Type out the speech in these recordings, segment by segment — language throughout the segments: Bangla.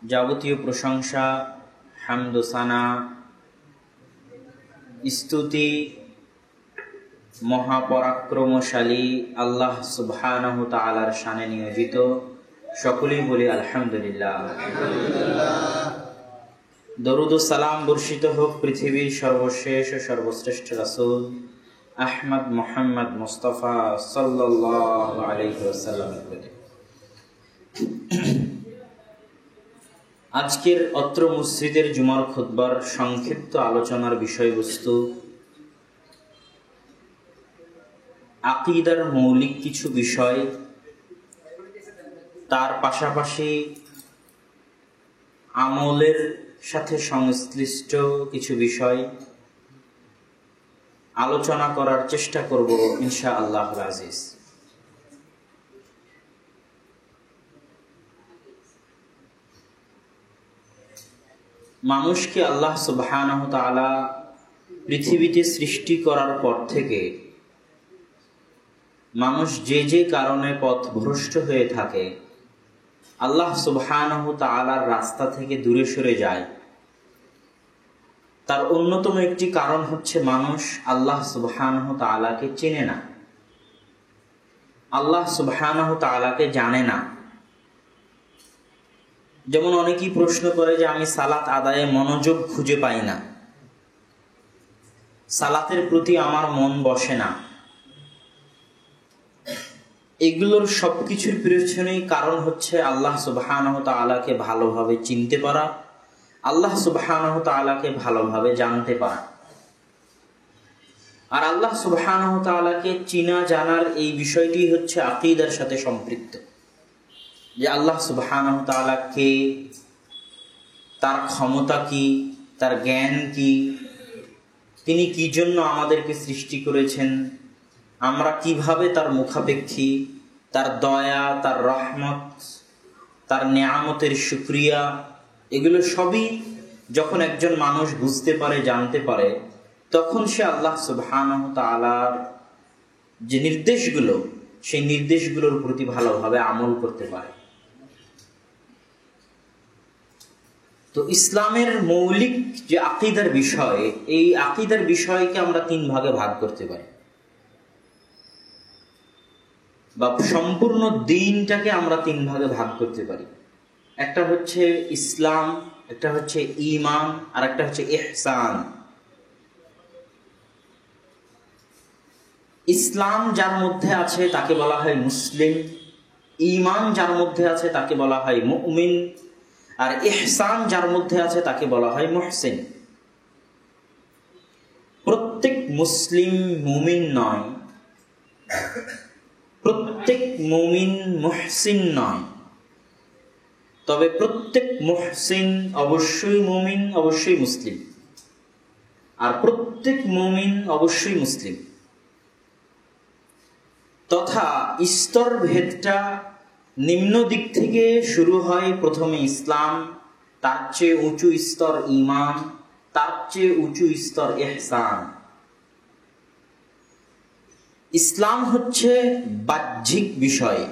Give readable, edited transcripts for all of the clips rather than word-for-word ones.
যাবতীয় প্রশংসা, হামদ ও সানা, স্তুতি মহাপরাক্রমশালী আল্লাহ সুবহানাহু তাআলার শানে নিয়োজিত। সকলেই বলি আলহামদুলিল্লাহ। দরুদ ও সালাম বর্ষিত হোক পৃথিবীর সর্বশেষ ও সর্বশ্রেষ্ঠ রাসূল আহমদ মুহাম্মদ মুস্তাফা সাল্লাল্লাহু আলাইহি ওয়াসাল্লামের প্রতি। আজকের অত্র মসজিদের জুমার খুতবার সংক্ষিপ্ত আলোচনার বিষয়বস্তু আকীদার মৌলিক কিছু বিষয়, তার পাশাপাশি আমলের সাথে সংশ্লিষ্ট কিছু বিষয় আলোচনা করার চেষ্টা করব ইনশাআল্লাহুল আজিজ। মানুষকে আল্লাহ সুবহানাহু তাআলা পৃথিবীতে সৃষ্টি করার পর থেকে মানুষ যে যে কারণে পথভ্রষ্ট হয়ে থাকে, আল্লাহ সুবহানাহু তাআলার রাস্তা থেকে দূরে সরে যায়, তার অন্যতম একটি কারণ হচ্ছে মানুষ আল্লাহ সুবহানাহু তাআলাকে চেনে না, আল্লাহ সুবহানাহু তাআলাকে জানে না। যেমন অনেকেই প্রশ্ন করে যে আমি সালাত আদায়ে মনোযোগ খুঁজে পাই না, সালাতের প্রতি আমার মন বসে না। এগুলোর সবকিছুর পেছনেই কারণ হচ্ছে আল্লাহ সুবহানাহু তাআলাকে ভালোভাবে চিনতে পারা, আল্লাহ সুবহানাহু তাআলাকে ভালোভাবে জানতে পারা। আর আল্লাহ সুবহানাহু তাআলাকে চিনা জানার এই বিষয়টি হচ্ছে আকীদার সাথে সম্পৃক্ত, যে আল্লাহ সুবহানাহু তাআলা কে, তার ক্ষমতা কি, তার জ্ঞান কি, তিনি কি জন্য আমাদেরকে সৃষ্টি করেছেন, আমরা কিভাবে তার মুখাপেক্ষী, তার দয়া, তার রহমত, তার নেয়ামতের শুকরিয়া, এগুলো সবই যখন একজন মানুষ বুঝতে পারে, জানতে পারে, তখন সে আল্লাহ সুবহানাহু তাআলার যে নির্দেশগুলো, সেই নির্দেশগুলোর প্রতি ভালোভাবে আমল করতে পারে। তো ইসলামের মৌলিক যে আকীদার বিষয়, এই আকীদার বিষয়কে আমরা তিন ভাগে ভাগ করতে পারি, বা সম্পূর্ণ দ্বীনটাকে আমরা তিন ভাগে ভাগ করতে পারি। একটা হচ্ছে ইসলাম, একটা হচ্ছে ঈমান, আর একটা হচ্ছে ইহসান। ইসলাম যার মধ্যে আছে তাকে বলা হয় মুসলিম, ঈমান যার মধ্যে আছে তাকে বলা হয় মুমিন, আর ইহসান যার মধ্যে আছে তাকে বলা হয় মুহসিন। প্রত্যেক মুসলিম মুমিন নয়, প্রত্যেক মুমিন মুহসিন নয়, তবে প্রত্যেক মুহসিন অবশ্যই মুমিন, অবশ্যই মুসলিম, আর প্রত্যেক মুমিন অবশ্যই মুসলিম। তথা স্তর ভেদটা নিম্ন দিক থেকে শুরু হয়। প্রথমে ইসলাম, তার চেয়ে উঁচু স্তর ঈমান, তার চেয়ে উঁচু স্তর ইহসান। ইসলাম হচ্ছে বাহ্যিক বিষয়,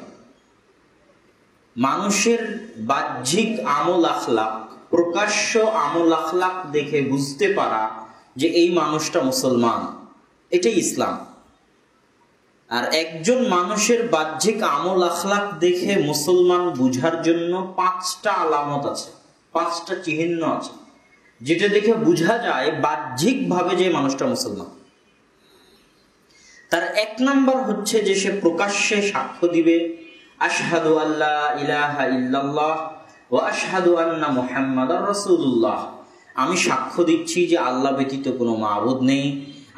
মানুষের বাহ্যিক আমল আখলাক, প্রকাশ্য আমল আখলাক দেখে বুঝতে পারা যে এই মানুষটা মুসলমান, এটাই ইসলাম। আর একজন মানুষের বাহ্যিক আমল আখলাক দেখে মুসলমান বুঝার জন্য পাঁচটা আলামত আছে, পাঁচটা চিহ্ন আছে, যেটা দেখে বোঝা যায় বাহ্যিকভাবে যে মানুষটা মুসলমান। তার এক নাম্বার হচ্ছে যে সে প্রকাশ্যে সাক্ষ্য দিবে, আশহাদু আল্লা ইলাহা ইল্লাল্লাহ ওয়া আশহাদু আন্না মুহাম্মাদার রাসূলুল্লাহ। আমি সাক্ষ্য দিচ্ছি যে আল্লাহ ব্যতীত কোনো মাবুদ নেই,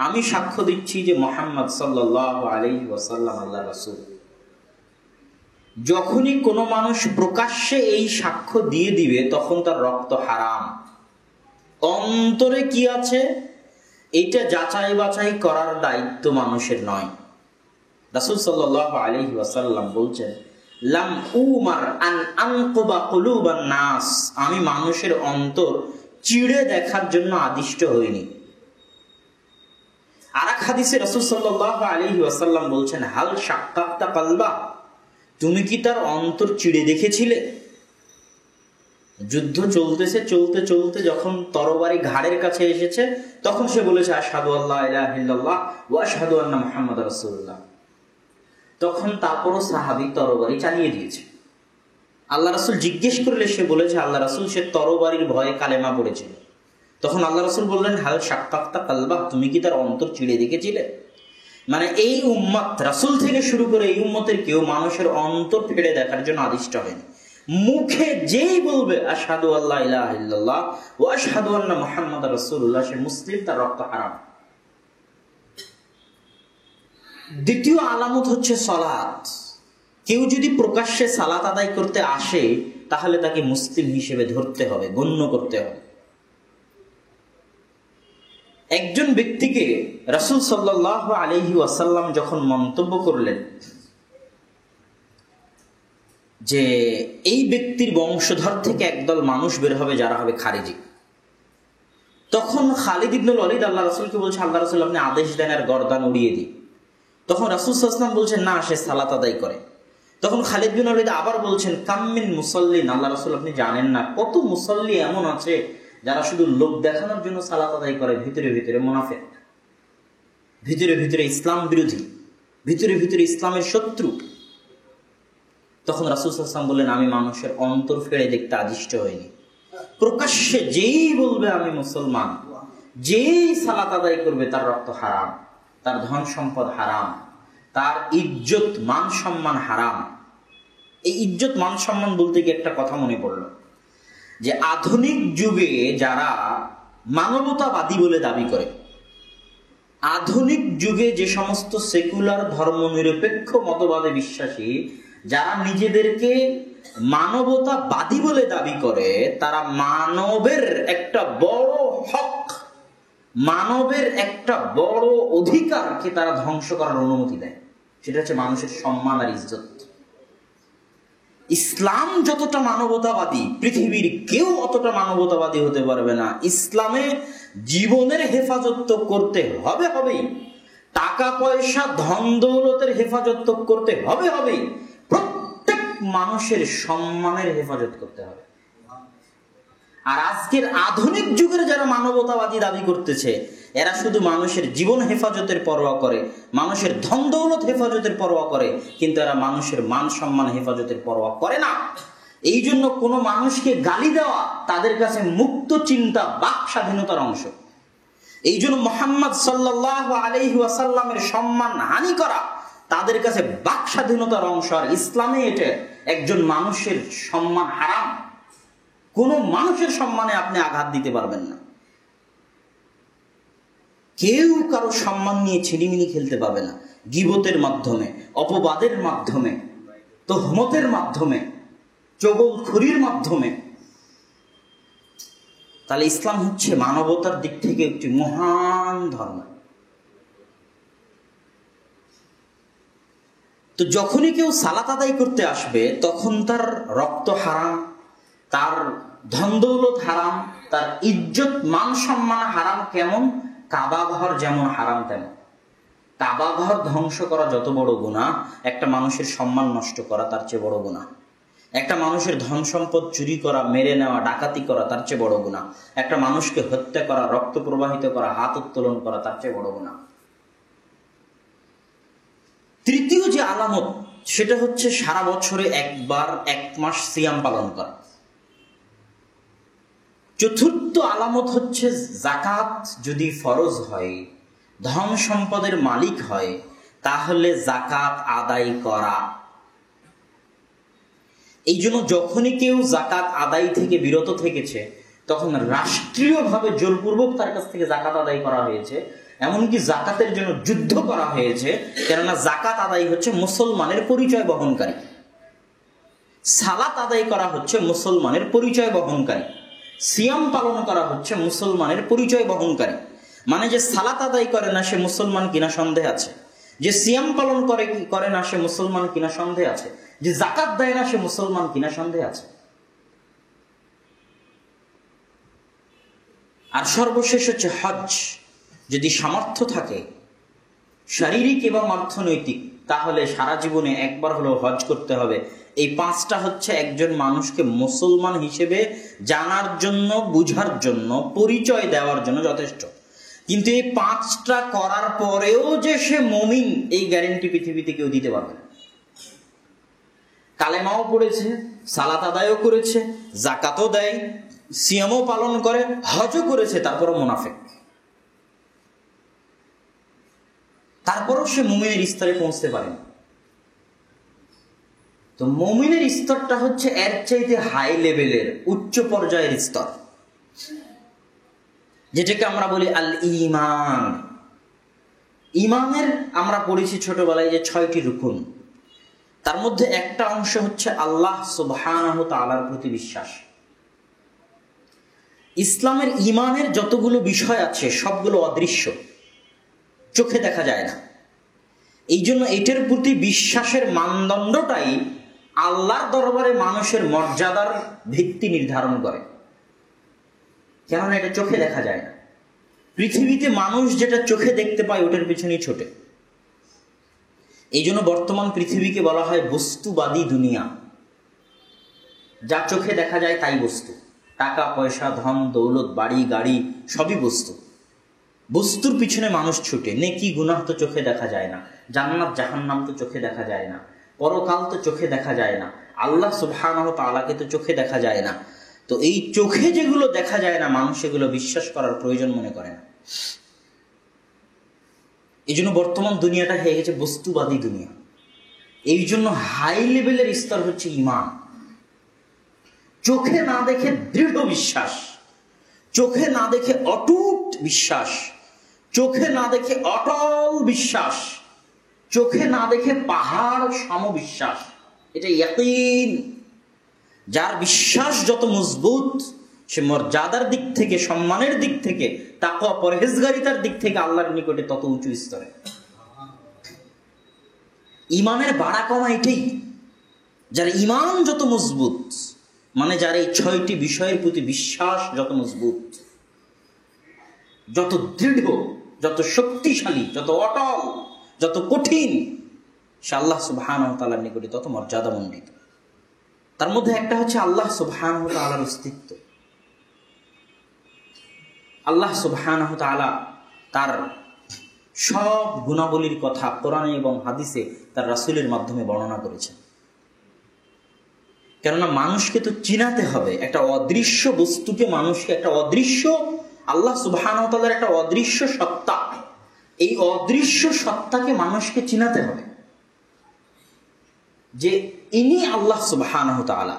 আমি সাক্ষ্য দিচ্ছি যে মুহাম্মদ সাল্লাল্লাহু আলাইহি ওয়াসাল্লাম আল্লাহর রাসূল। যখনই কোনো মানুষ প্রকাশ্যে এই সাক্ষ্য দিয়ে দিবে, তখন তার রক্ত হারাম। অন্তরে কি আছে এটা যাচাই বাছাই করার দায়িত্ব মানুষের নয়। রাসূল সাল্লাল্লাহু আলাইহি ওয়াসাল্লাম বলছেন, লাম উমার আন আনকুবা কুলুবান নাস, আমি মানুষের অন্তর চিড়ে দেখার জন্য আদিষ্ট হইনি। আরেক হাদিসে রাসূল সাল্লাল্লাহু আলাইহি ওয়াসাল্লাম বলছেন, হাল শাক্কাকতা কলবা, তুমি কি তার অন্তর চিড়ে দেখেছিলে? যুদ্ধ চলতেছে, চলতে চলতে যখন তরবারি ঘাড়ের কাছে এসেছে, তখন সে বলেছে আশহাদু আল্লা ইলাহা ইল্লাল্লাহ ওয়া আশহাদু আন্না মুহাম্মাদার রাসূলুল্লাহ। তখন তারপরও সাহাবী তরবারি চালিয়ে দিয়েছে। আল্লাহ রাসূল জিজ্ঞেস করলে সে বলেছে আল্লাহ রাসূল সে তরবারির ভয়ে কালেমা পড়েছিল। তখন আল্লাহ রাসূল বললেন হাল শাক্কাক্তা কালবা, তুমি কি তার অন্তর চিড়ে দেখেছিলে? মানে এই উম্মত রাসূল থেকে শুরু করে এই উম্মতের কেউ মানুষের অন্তর ফেড়ে দেখার জন্য আদিষ্ট হয়নি। মুখে যেই বলবে আশহাদু আল্লা ইলাহা ইল্লাল্লাহ ওয়া আশহাদু আন্না মুহাম্মাদার রাসূলুল্লাহ, সে মুসলিম, তার রক্ত হারাম। দ্বিতীয় আলামত হচ্ছে সালাত। কেউ যদি প্রকাশ্যে সালাত আদায় করতে আসে তাহলে তাকে মুসলিম হিসেবে ধরতে হবে, গণ্য করতে হবে। একজন ব্যক্তিকে রাসূল সাল্লাল্লাহু আলাইহি ওয়াসাল্লাম যখন মন্তব্য করলেন যে এই ব্যক্তির বংশধর থেকে একদল মানুষ বের হবে যারা হবে খারিজি, তখন খালিদ ইবনুল ওয়ালিদ আল্লাহ রাসূলকে বলছে আল্লাহ রাসূল আপনি আদেশ দেন আর গর্দান উড়িয়ে দিই। তখন রাসূল সাল্লাল্লাহু আলাইহি ওয়াসাল্লাম বলছেন না, সে সালাত আদায় করে। তখন খালিদ বিন ওয়ালিদ আবার বলছেন কাম্মিন মুসাল্লিন, আল্লাহ রাসূল আপনি জানেন না কত মুসাল্লি এমন আছে যারা শুধু লোক দেখানোর জন্য সালাত আদায় করে, ভিতরে ভিতরে মুনাফিক, ভিতরে ভিতরে ইসলাম বিরোধী, ভিতরে ভিতরে ইসলামের শত্রু। তখন রাসূল সাল্লাল্লাহু আলাইহি ওয়াসাল্লাম বললেন আমি মানুষের অন্তর ফেড়ে দেখতে আদিষ্ট হইনি। প্রকাশ্যে যেই বলবে আমি মুসলমান, যেই সালাত আদায় করবে তার রক্ত হারাম, তার ধন সম্পদ হারাম, তার ইজ্জত মান সম্মান হারাম। এই ইজ্জত মান সম্মান বলতে গিয়ে একটা কথা মনে পড়ল যে আধুনিক যুগে যারা মানবতাবাদী বলে দাবি করে, আধুনিক যুগে যে সমস্ত সেকুলার ধর্মনিরপেক্ষ মতবাদে বিশ্বাসী যারা নিজেদেরকে মানবতাবাদী বলে দাবি করে, তারা মানবের একটা বড় হক, মানবের একটা বড় অধিকারকে তারা ধ্বংস করার অনুমতি দেয়। সেটা হচ্ছে মানুষের সম্মান আর ইজ্জত। ইসলাম যতটা মানবতাবাদী, পৃথিবীর কেউ অতটা মানবতাবাদী হতে পারবে না। ইসলামে জীবনের হেফাজত তো করতে হবে হবেই, টাকা পয়সা ধন দৌলতের হেফাজত তো করতে হবে হবেই, প্রত্যেক মানুষের সম্মানের হেফাজত করতে হবে। আর আজকের আধুনিক যুগের যারা মানবতাবাদী দাবি করতেছে, এরা শুধু মানুষের জীবন হেফাজতের পরোয়া করে, মানুষের ধন দৌলত হেফাজতের পরোয়া করে, কিন্তু এরা মানুষের মান সম্মান হেফাজতের পরোয়া করে না। এই জন্য কোনো মানুষকে গালি দেওয়া তাদের কাছে মুক্ত চিন্তা, বাক স্বাধীনতার অংশ। এই জন্য মুহাম্মদ সাল্লাল্লাহু আলাইহি ওয়াসাল্লামের সম্মান হানি করা তাদের কাছে বাক স্বাধীনতার অংশ। আর ইসলামে এটা একজন মানুষের সম্মান হারাম। কোনো মানুষের সম্মানে আপনি আঘাত দিতে পারবেন না। কেউ কারো সম্মান নিয়ে ছিনিমিনি খেলতে পারবে না, গীবতের মাধ্যমে, অপবাদের মাধ্যমে, তোহমতের মাধ্যমে, চগলখুরির মাধ্যমে। তাহলে ইসলাম হচ্ছে মানবতার দিক থেকে একটি মহান ধর্ম। তো যখনই কেউ সালাত আদায় করতে আসবে তখন তার রক্ত হারাম, তার ধন দৌলত হারাম, তার ইজ্জত মান সম্মান হারাম। কেমন? কাবা ঘর যেমন হারাম তেমন। কাবা ঘর ধ্বংস করা যত বড় গুনাহ, একটা মানুষের সম্মান নষ্ট করা তার চেয়ে বড় গুনাহ। একটা মানুষের ধন সম্পদ চুরি করা, মেরে নেওয়া, ডাকাতি করা তার চেয়ে বড় গুনাহ। একটা মানুষকে হত্যা করা, রক্ত প্রবাহিত করা, হাত উত্তোলন করা তার চেয়ে বড় গুনাহ। তৃতীয় যে আলামত সেটা হচ্ছে সারা বছরে একবার 1 মাস সিয়াম পালন করা। চতুর্থ আলামত হচ্ছে যাকাত যদি ফরজ হয়, ধন সম্পদের মালিক হয়, তাহলে যাকাত আদায় করা। এই জন্য যখনই কেউ যাকাত আদায় থেকে বিরত থেকেছে তখন রাষ্ট্রীয়ভাবে জোরপূর্বক তার কাছ থেকে যাকাত আদায় করা হয়েছে। এমনকি যাকাতের জন্য যুদ্ধ করা হয়েছে, কেননা যাকাত আদায় হচ্ছে মুসলমানের পরিচয় বহনকারী, সালাত আদায় করা হচ্ছে মুসলমানের পরিচয় বহনকারী, সিয়াম পালন করা হচ্ছে মুসলমানের পরিচয় বহনকারী। মানে যে সালাত আদায় করে না সে মুসলমান কিনা সন্দেহ আছে, যে সিয়াম পালন করে না সে মুসলমান কিনা সন্দেহ আছে, যে যাকাত দেয় না সে মুসলমান কিনা সন্দেহ আছে। আর সর্বশেষ হচ্ছে হজ। যদি সামর্থ্য থাকে শারীরিক এবং অর্থনৈতিক, তাহলে সারা জীবনে একবার হলেও হজ করতে হবে। এই পাঁচটা হচ্ছে একজন মানুষকে মুসলমান হিসেবে জানার জন্য, বুঝার জন্য, পরিচয় দেওয়ার জন্য যথেষ্ট। কিন্তু এই পাঁচটা করার পরেও যে সে মুমিন, এই গ্যারেন্টি পৃথিবীতে কেউ দিতে পারবে না। কালেমাও পড়েছে, সালাত আদায়ও করেছে, জাকাতও দেয়, সিয়ামও পালন করে, হজও করেছে, তারপরও মুনাফিক, তারপরও সে মুমিনের স্তরে পৌঁছতে পারেনি। তো মুমিনের স্তরটা হচ্ছে এর চাইতে হাই লেভেলের, উচ্চ পর্যায়ের স্তর, যেটাকে আমরা বলি আল ঈমান। ঈমানের আমরা পড়েছি ছোটবেলায় যে 6টি রুকুন, তার মধ্যে একটা অংশ হচ্ছে আল্লাহ সুবহানাহু তাআলার প্রতি বিশ্বাস। ইসলামের ঈমানের যতগুলো বিষয় আছে সবগুলো অদৃশ্য, চোখে দেখা যায় না। এই জন্য এটার প্রতি বিশ্বাসের মানদণ্ডটাই আল্লাহর দরবারে মানুষের মর্যাদার ভিত্তি নির্ধারণ করে, কেননা এটা চোখে দেখা যায় না। পৃথিবীতে মানুষ যেটা চোখে দেখতে পায় ওটার পিছনেই ছোটে। এই জন্য বর্তমান পৃথিবীকে বলা হয় বস্তুবাদী দুনিয়া। যা চোখে দেখা যায় তাই বস্তু, টাকা পয়সা, ধন দৌলত, বাড়ি গাড়ি সবই বস্তু। বস্তুর পিছনে মানুষ ছুটে। নেকি গুনাহ তো চোখে দেখা যায় না, জান্নাত জাহান্নাম তো চোখে দেখা যায় না, পরকাল তো চোখে দেখা যায় না, আল্লাহ সুবহানাহু তাআলাকে তো চোখে দেখা যায় না। তো এই চোখে যেগুলো দেখা যায় না, মানুষ এগুলো বিশ্বাস করার প্রয়োজন মনে করে না। এই জন্য বর্তমান দুনিয়াটা হয়ে গেছে বস্তুবাদী দুনিয়া। এই জন্য হাই লেভেলের স্তর হচ্ছে ঈমান। চোখে না দেখে দৃঢ় বিশ্বাস, চোখে না দেখে অটুট বিশ্বাস, চোখে না দেখে অটল বিশ্বাস, চোখে না দেখে পাহাড় সম বিশ্বাস। এটা ইয়াকিন। যার বিশ্বাস যত মজবুত, সে মর্যাদার দিক থেকে, সম্মানের দিক থেকে, তাকওয়া পরহেজগারিতার দিক থেকে আল্লাহর নিকটে তত উঁচু স্তরে। ঈমানের বাড়া কমা এটাই। যার ঈমান যত মজবুত, মানে যার এই 6টি বিষয়ের প্রতি বিশ্বাস যত মজবুত, যত দৃঢ়, যত শক্তিশালী, যত অটল, যত কঠিন, সে আল্লাহ সুবহানাহু ওয়া তাআলার নিকটে তত মর্যাদামণ্ডিত। তার মধ্যে একটা হচ্ছে আল্লাহ সুবহানাহু ওয়া তাআলার অস্তিত্ব। আল্লাহ সুবহানাহু ওয়া তাআলা তার সব গুণাবলীর কথা কোরআনে এবং হাদিসে তার রাসূলের মাধ্যমে বর্ণনা করেছেন। কেননা মানুষকে তো চিনাতে হবে। একটা অদৃশ্য বস্তুকে, মানুষকে, একটা অদৃশ্য, আল্লাহ সুবহানাহু ওয়া তাআলার একটা অদৃশ্য সত্তা, এই অদৃশ্য সত্তাকে মানুষকে চিনাতে হবে যে ইনি আল্লাহ সুবহানাহু ওয়া তাআলা।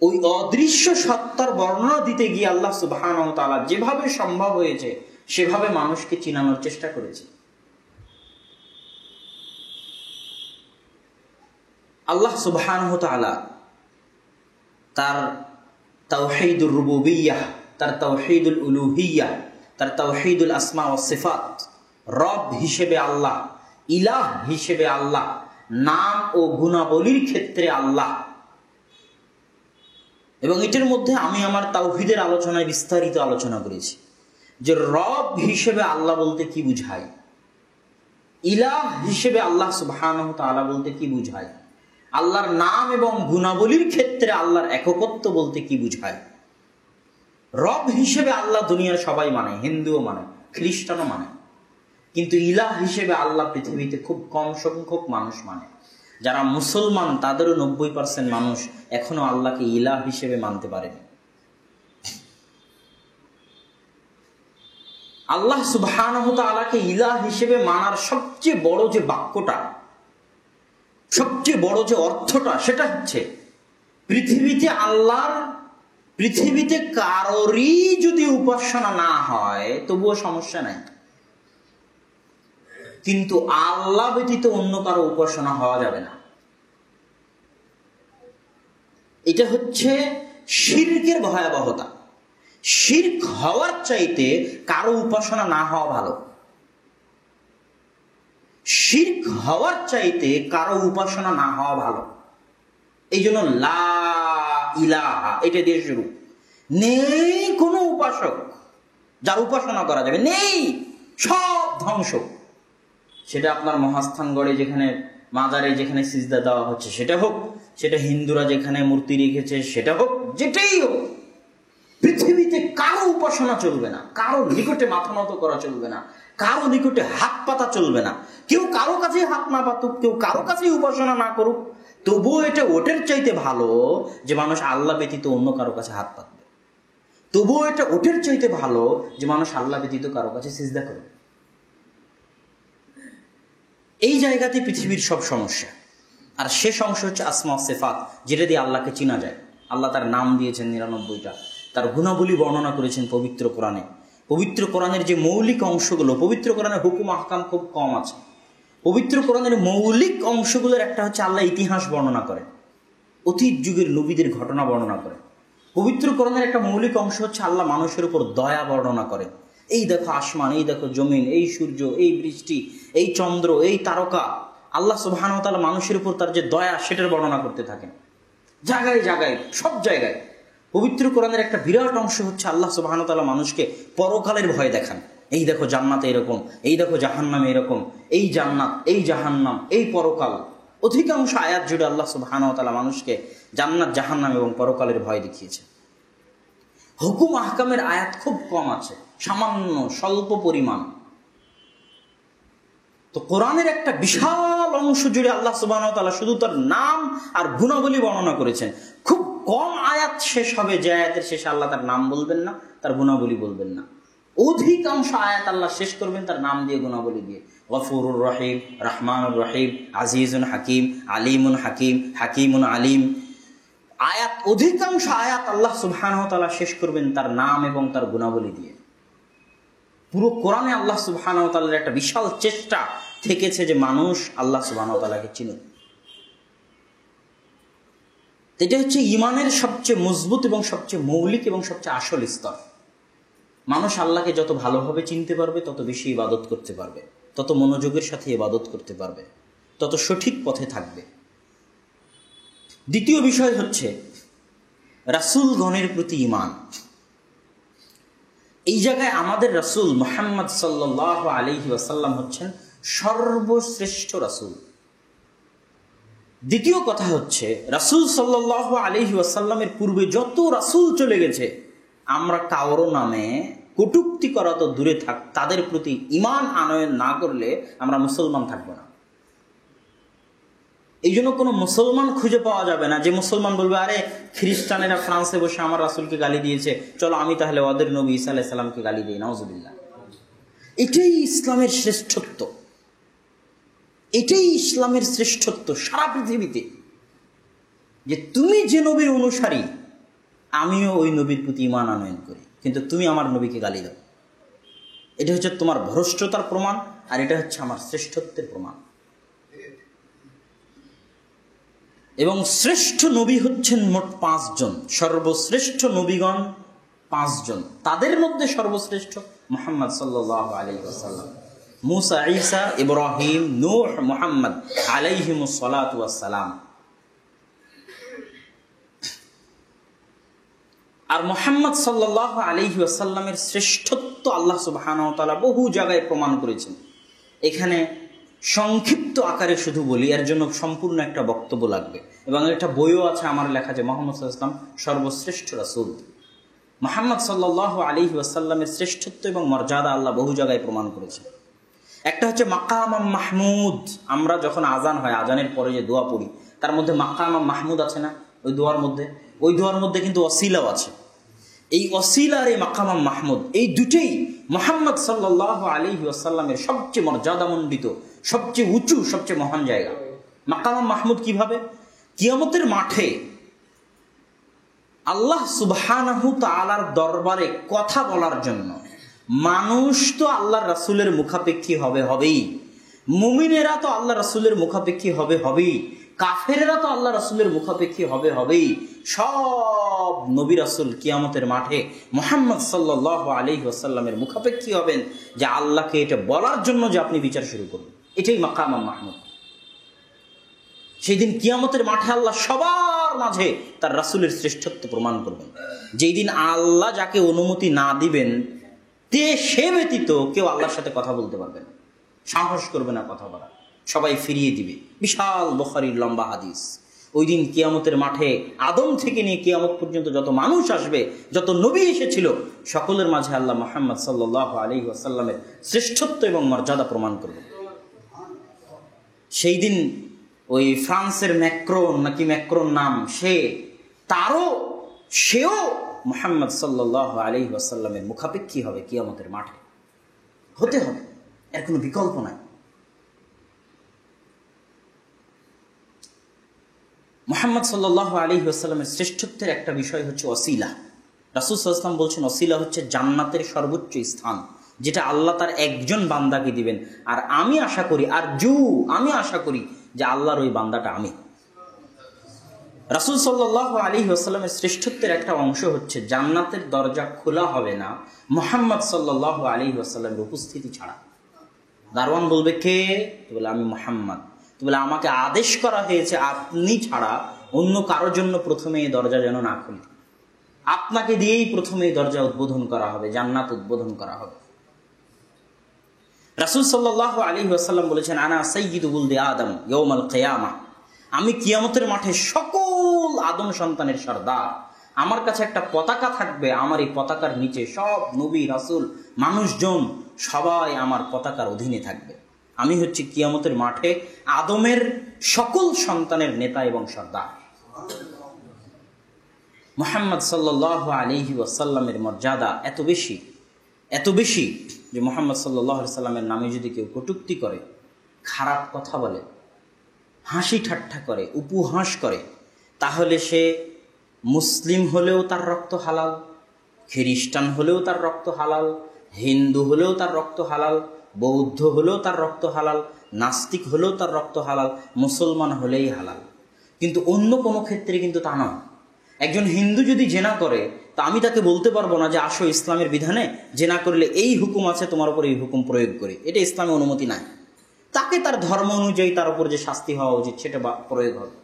ওই অদৃশ্য সত্তার বর্ণনা দিতে গিয়ে আল্লাহ সুবহানাহু ওয়া তাআলা যেভাবে সম্ভব হয়েছে সেভাবে মানুষকে চিনানোর চেষ্টা করেছে। আল্লাহ সুবহানাহু ওয়া তাআলা তার তাওহীদুর রুবুবিয়্যাহ, তার তাওহীদুল উলুহিয়্যাহ, তার তাওহীদুল আসমা ওয়াস সিফাত, রব হিসেবে আল্লাহ, ইলাহ হিসেবে আল্লাহ, নাম ও গুণাবলীর ক্ষেত্রে আল্লাহ। এবং এটার মধ্যে আমি আমার তাওহীদের আলোচনায় বিস্তারিত আলোচনা করেছি যে রব হিসেবে আল্লাহ বলতে কি বুঝায়, ইলাহ হিসেবে আল্লাহ সুবহানাহু ওয়া তাআলা বলতে কি বুঝায়, আল্লাহর নাম এবং গুণাবলীর ক্ষেত্রে আল্লাহর একত্ব বলতে কি বুঝায়। রব হিসেবে আল্লাহ দুনিয়ার সবাই মানে, হিন্দুও মানে, খ্রিস্টানও মানে, কিন্তু ইলাহ হিসেবে আল্লাহ পৃথিবীতে খুব কম সংখ্যক মানুষ মানে। যারা মুসলমান তাদেরও 90% মানুষ এখনো আল্লাহকে ইলাহ হিসেবে মানতে পারেনি। আল্লাহ সুবহানাহু ওয়া তাআলাকে ইলাহ হিসেবে মানার সবচেয়ে বড় যে বাক্যটা, সবচেয়ে বড় যে অর্থটা, সেটা হচ্ছে পৃথিবীতে আল্লাহর, পৃথিবীতে কারোরই যদি উপাসনা না হয় তবুও সমস্যা নাই, কিন্তু আল্লাহ ব্যতীত অন্য কারো উপাসনা হওয়া যাবে না। এটা হচ্ছে শিরকের ভয়াবহতা। শিরক হওয়ার চাইতে কারো উপাসনা না হওয়া ভালো। শিরক হওয়ার চাইতে কারো উপাসনা না হওয়া ভালো। এই জন্য লা ইলাহা এটা দিয়ে শুরু। নেই কোনো উপাসক যার উপাসনা করা যাবে, নেই, সব ধ্বংস। সেটা আপনার মহাস্থানগড়ে যেখানে মাজারে যেখানে সিজদা দেওয়া হচ্ছে সেটা হোক, সেটা হিন্দুরা যেখানে মূর্তি রেখেছে সেটা হোক, যেটাই হোক, পৃথিবীতে কারো উপাসনা চলবে না, কারো নিকটে মাথা নত করা চলবে না, কারো নিকটে হাত পাতা চলবে না। কেউ কারো কাছে হাত না পাতুক, কেউ কারো কাছে উপাসনা না করুক, তবুও এটা ওটের চাইতে ভালো যে মানুষ আল্লাহ ব্যতীত অন্য কারো কাছে হাত পাতবে। তবুও এটা ওটের চাইতে ভালো যে মানুষ আল্লাহ ব্যতীত কারো কাছে সিজদা করবে। এই জায়গাতে পৃথিবীর সব সমস্যা। আর শেষ অংশ হচ্ছে আসমা সিফাত, যেটা দিয়ে আল্লাহকে চিনা যায়। আল্লাহ তার নাম দিয়েছেন 99টা, তার গুণাবলী বর্ণনা করেছেন পবিত্র কোরআনে। পবিত্র কোরআনের যে মৌলিক অংশগুলো, পবিত্র কোরআনে হুকুম আহকাম খুব কম আছে। পবিত্র কোরআনের মৌলিক অংশগুলোর একটা হচ্ছে আল্লাহ ইতিহাস বর্ণনা করেন, অতীত যুগের নবীদের ঘটনা বর্ণনা করেন। পবিত্র কোরআনের একটা মৌলিক অংশ হচ্ছে আল্লাহ মানুষের উপর দয়া বর্ণনা করেন। এই দেখো আসমান, এই দেখো জমিন, এই সূর্য, এই বৃষ্টি, এই চন্দ্র, এই তারকা। আল্লাহ সুবহানাহু ওয়া তাআলা মানুষের উপর তার যে দয়া সেটার বর্ণনা করতে থাকেন জায়গায় জায়গায়, সব জায়গায়। পবিত্র কোরআনের একটা বিরাট অংশ হচ্ছে আল্লাহ সুবহানাহু ওয়া তাআলা মানুষকে পরকালের ভয় দেখান। এই দেখো জান্নাতে এরকম, এই দেখো জাহান্নামে এরকম, এই জান্নাত, এই জাহান্নাম, এই পরকাল। অধিকাংশ আয়াত জুড়ে আল্লাহ সুবহানাহু ওয়া তাআলা মানুষকে জান্নাত, জাহান্নাম এবং পরকালের ভয় দেখিয়েছে। হুকুম আহকামের আয়াত খুব কম আছে, সামান্য স্বল্প পরিমাণ। তো কোরআনের একটা বিশাল অংশ জুড়ে আল্লাহ সুবহানাহু ওয়া তাআলা শুধু তার নাম আর গুণাবলী বর্ণনা করেছেন। খুব কম আয়াত শেষ হবে যে আয়াতের শেষে আল্লাহ তার নাম বলবেন না, তার গুণাবলী বলবেন না। অধিকাংশ আয়াত আল্লাহ শেষ করবেন তার নাম দিয়ে, গুণাবলী দিয়ে। গফুরুর রহিম, রহমানুর রহিম, আজিজুন হাকিম, আলিমুন হাকিম, হাকিমুন আলিম। আয়াত, অধিকাংশ আয়াত আল্লাহ সুবহানাহু ওয়া তাআলা শেষ করবেন তার নাম এবং তার গুণাবলী দিয়ে। পুরো কোরআনে আল্লাহ সুবহানাহু ওয়া তাআলার একটা বিশাল চেষ্টা থেকেছে যে মানুষ আল্লাহ সুবহানাহু ওয়া তাআলাকে চিনুক। এটা হচ্ছে ঈমানের সবচেয়ে মজবুত এবং সবচেয়ে মৌলিক এবং সবচেয়ে আসল স্তর। মানুষ আল্লাহকে যত ভালোভাবে চিনতে পারবে, তত বেশি ইবাদত করতে পারবে, তত মনোযোগের সাথে ইবাদত করতে পারবে, তত সঠিক পথে থাকবে। দ্বিতীয় বিষয় হচ্ছে রাসূলগণের প্রতি ঈমান। এই জায়গায় আমাদের রাসূল মুহাম্মদ সাল্লাল্লাহু আলাইহি ওয়াসাল্লাম হচ্ছেন সর্বশ্রেষ্ঠ রাসূল। দ্বিতীয় কথা হচ্ছে রাসূল সাল্লাল্লাহু আলাইহি ওয়াসাল্লামের পূর্বে যত রাসূল চলে গেছে, আমরা কারো নামে কটূক্তি করা তো দূরে থাক, তাদের প্রতি ঈমান আনয়ন না করলে আমরা মুসলমান থাকবো না। এই জন্য কোনো মুসলমান খুঁজে পাওয়া যাবে না যে মুসলমান বলবে, আরে খ্রিস্টানেরা ফ্রান্সে বসে আমার রাসূলকে গালি দিয়েছে, চলো আমি তাহলে ওদের নবী ঈসা আলাইহিস সালামকে গালি দিই। নাউজুবিল্লাহ। এটাই ইসলামের শ্রেষ্ঠত্ব, এটাই ইসলামের শ্রেষ্ঠত্ব সারা পৃথিবীতে, যে তুমি যে নবীর অনুসারী, আমিও ওই নবীর প্রতি ঈমান আনয়ন করি, কিন্তু তুমি আমার নবীকে গালি দাও। এটা হচ্ছে তোমার ভ্রষ্টতার প্রমাণ, আর এটা হচ্ছে আমার শ্রেষ্ঠত্বের প্রমাণ। এবং শ্রেষ্ঠ নবী হচ্ছেন মোট 5 জন। সর্বশ্রেষ্ঠ নবীগণ 5 জন। তাদের মধ্যে সর্বশ্রেষ্ঠ মুহাম্মদ সাল্লাল্লাহু আলাইহি ওয়াসাল্লাম। মুসা, ঈসা, ইব্রাহিম, নূহ, মুহাম্মদ আলাইহিমুস সালাতু ওয়াস সালাম। আর মুহাম্মদ সাল্লাল্লাহু আলাইহি ওয়াসাল্লামের শ্রেষ্ঠত্ব আল্লাহ সুবহানাহু ওয়া তাআলা বহু জায়গায় প্রমাণ করেছেন। এখানে সংক্ষিপ্ত আকারে শুধু বলি, এর জন্য সম্পূর্ণ একটা বক্তব্য লাগবে, এবং একটা বইও আছে আমার লেখা, যে মুহাম্মদ সাল্লাল্লাহু আলাইহি ওয়াসাল্লাম সর্বশ্রেষ্ঠ রাসূল। মুহাম্মদ সাল্লাল্লাহু আলাইহি ওয়াসাল্লামের শ্রেষ্ঠত্ব এবং মর্যাদা আল্লাহ বহু জায়গায় প্রমাণ করেছেন। একটা হচ্ছে মাকাম মাহমুদ। আমরা যখন আজান হয়, আজানের পরে যে দোয়া পড়ি, তার মধ্যে মাকাম মাহমুদ আছে না? ওই দোয়ার মধ্যে কিন্তু ওসিলাও আছে। এই ওসিলা আর এই মাকাম মাহমুদ, এই দুটেই মুহাম্মদ সাল্লাল্লাহু আলাইহি ওয়াসাল্লামের সবচেয়ে মর্যাদামণ্ডিত, সবচেয়ে উঁচু, সবচেয়ে মহান জায়গা। মাকাম মাহমুদ কিভাবে? কিয়ামতের মাঠে আল্লাহ সুবহানাহু তাআলার দরবারে কথা বলার জন্য মানুষ তো আল্লাহর রাসূলের মুখাপেক্ষী হবেই, মুমিনেরা তো আল্লাহ রাসূলের মুখাপেক্ষী হবেই, কাফেরেরা তো আল্লাহ রাসূলের মুখাপেক্ষী হবেই। সব নবী রাসূল কিয়ামতের মাঠে মুহাম্মদ সাল্লাল্লাহু আলাইহি ওয়াসাল্লামের মুখাপেক্ষী হবেন, যে আল্লাহকে এটা বলার জন্য যে আপনি বিচার শুরু করুন। এটাই মাকাম মাহমুদ। সেই দিন কিয়ামতের মাঠে আল্লাহ সবার মাঝে তার রাসূলের শ্রেষ্ঠত্ব প্রমাণ করবেন। যেই দিন আল্লাহ যাকে অনুমতি না দিবেন, সে ব্যতীত কেউ আল্লাহর সাথে কথা বলতে পারবে না, সাহস করবে না কথা বলা, সবাই ফিরিয়ে দিবে। বিশাল বুখারীর লম্বা হাদিস। ওই দিন কিয়ামতের মাঠে আদম থেকে নিয়ে কিয়ামত পর্যন্ত যত মানুষ আসবে, যত নবী এসেছিল, সকলের মাঝে আল্লাহ মুহাম্মদ সাল্লাল্লাহু আলাইহি ওয়াসাল্লামের শ্রেষ্ঠত্ব এবং মর্যাদা প্রমাণ করবে। সেই দিন ওই ফ্রান্সের ম্যাক্রোন নাকি ম্যাক্রোন নাম, সেও মুহাম্মদ সাল্লাল্লাহু আলাইহি ওয়াসাল্লামের মুখাপেক্ষী হবে কিয়ামতের মাঠে, হতে হবে, এর কোনো বিকল্প নাই। মুহাম্মদ সাল্লাল্লাহু আলাইহি ওয়াসাল্লামের শ্রেষ্ঠত্বের একটা বিষয় হচ্ছে ওসিলা। রাসূল সাল্লাল্লাহু আলাইহি ওয়াসাল্লাম বলছেন ওসিলা হচ্ছে জান্নাতের সর্বোচ্চ স্থান, যেটা আল্লাহ তার একজন বান্দাকে দিবেন। আর আমি আশা করি যে আল্লাহর ওই বান্দাটা আমি। রাসূল সাল্লাল্লাহু আলাইহি ওয়াসাল্লামের শ্রেষ্ঠত্বের একটা অংশ হচ্ছে জান্নাতের দরজা খোলা হবে না মুহাম্মদ সাল্লাল্লাহু আলাইহি ওয়াসাল্লামের উপস্থিতি ছাড়া। দারওয়ান বলবে, কে? তো বলে, আমি মুহাম্মদ। তো বলে, আমাকে আদেশ করা হয়েছে আপনি ছাড়া অন্য কারোর জন্য প্রথমে এই দরজা যেন না খুলি, আপনাকে দিয়েই প্রথমে এই দরজা উদ্বোধন করা হবে, জান্নাত উদ্বোধন করা হবে। রাসূল সাল্লাল্লাহু আলাইহি ওয়াসাল্লাম বলেছেন, আনা সাইয়্যিদু ওয়ালদি আদম ইয়াউমাল কিয়ামা, আমি কিয়ামতের মাঠে সকল আদম সন্তানের সর্দার। আমার কাছে একটা পতাকা থাকবে, আমার এই পতাকার নিচে সব নবী, রাসূল, মানুষজন সবাই আমার পতাকার অধীনে থাকবে। আমি হচ্ছে কিয়ামতের মাঠে আদমের সকল সন্তানের নেতা এবং সর্দার। মুহাম্মদ সাল্লাল্লাহু আলাইহি ওয়াসাল্লামের মর্যাদা এত বেশি যে মুহাম্মদ সাল্লাল্লাহু আলাইহি ওয়াসাল্লামের নামে যদি কেউ কটূক্তি করে, খারাপ কথা বলে, হাসি ঠাট্টা করে, উপহাস করে, তাহলে সে মুসলিম হলেও তার রক্ত হালাল, খ্রিস্টান হলেও তার রক্ত হালাল, হিন্দু হলেও তার রক্ত হালাল, বৌদ্ধ হলেও তার রক্ত হালাল, নাস্তিক হলেও তার রক্ত হালাল, মুসলমান হলেই হালাল। কিন্তু অন্য কোনো ক্ষেত্রে কিন্তু তা নয়। একজন হিন্দু যদি জেনা করে, তা আমি তাকে বলতে পারবো না যে আসো ইসলামের বিধানে জেনা করলে এই হুকুম আছে, তোমার উপর এই হুকুম প্রয়োগ করি, এটা ইসলামে অনুমতি নাই। তাকে তার ধর্ম অনুযায়ী তার উপর যে শাস্তি হওয়া উচিত সেটা প্রয়োগ হবে।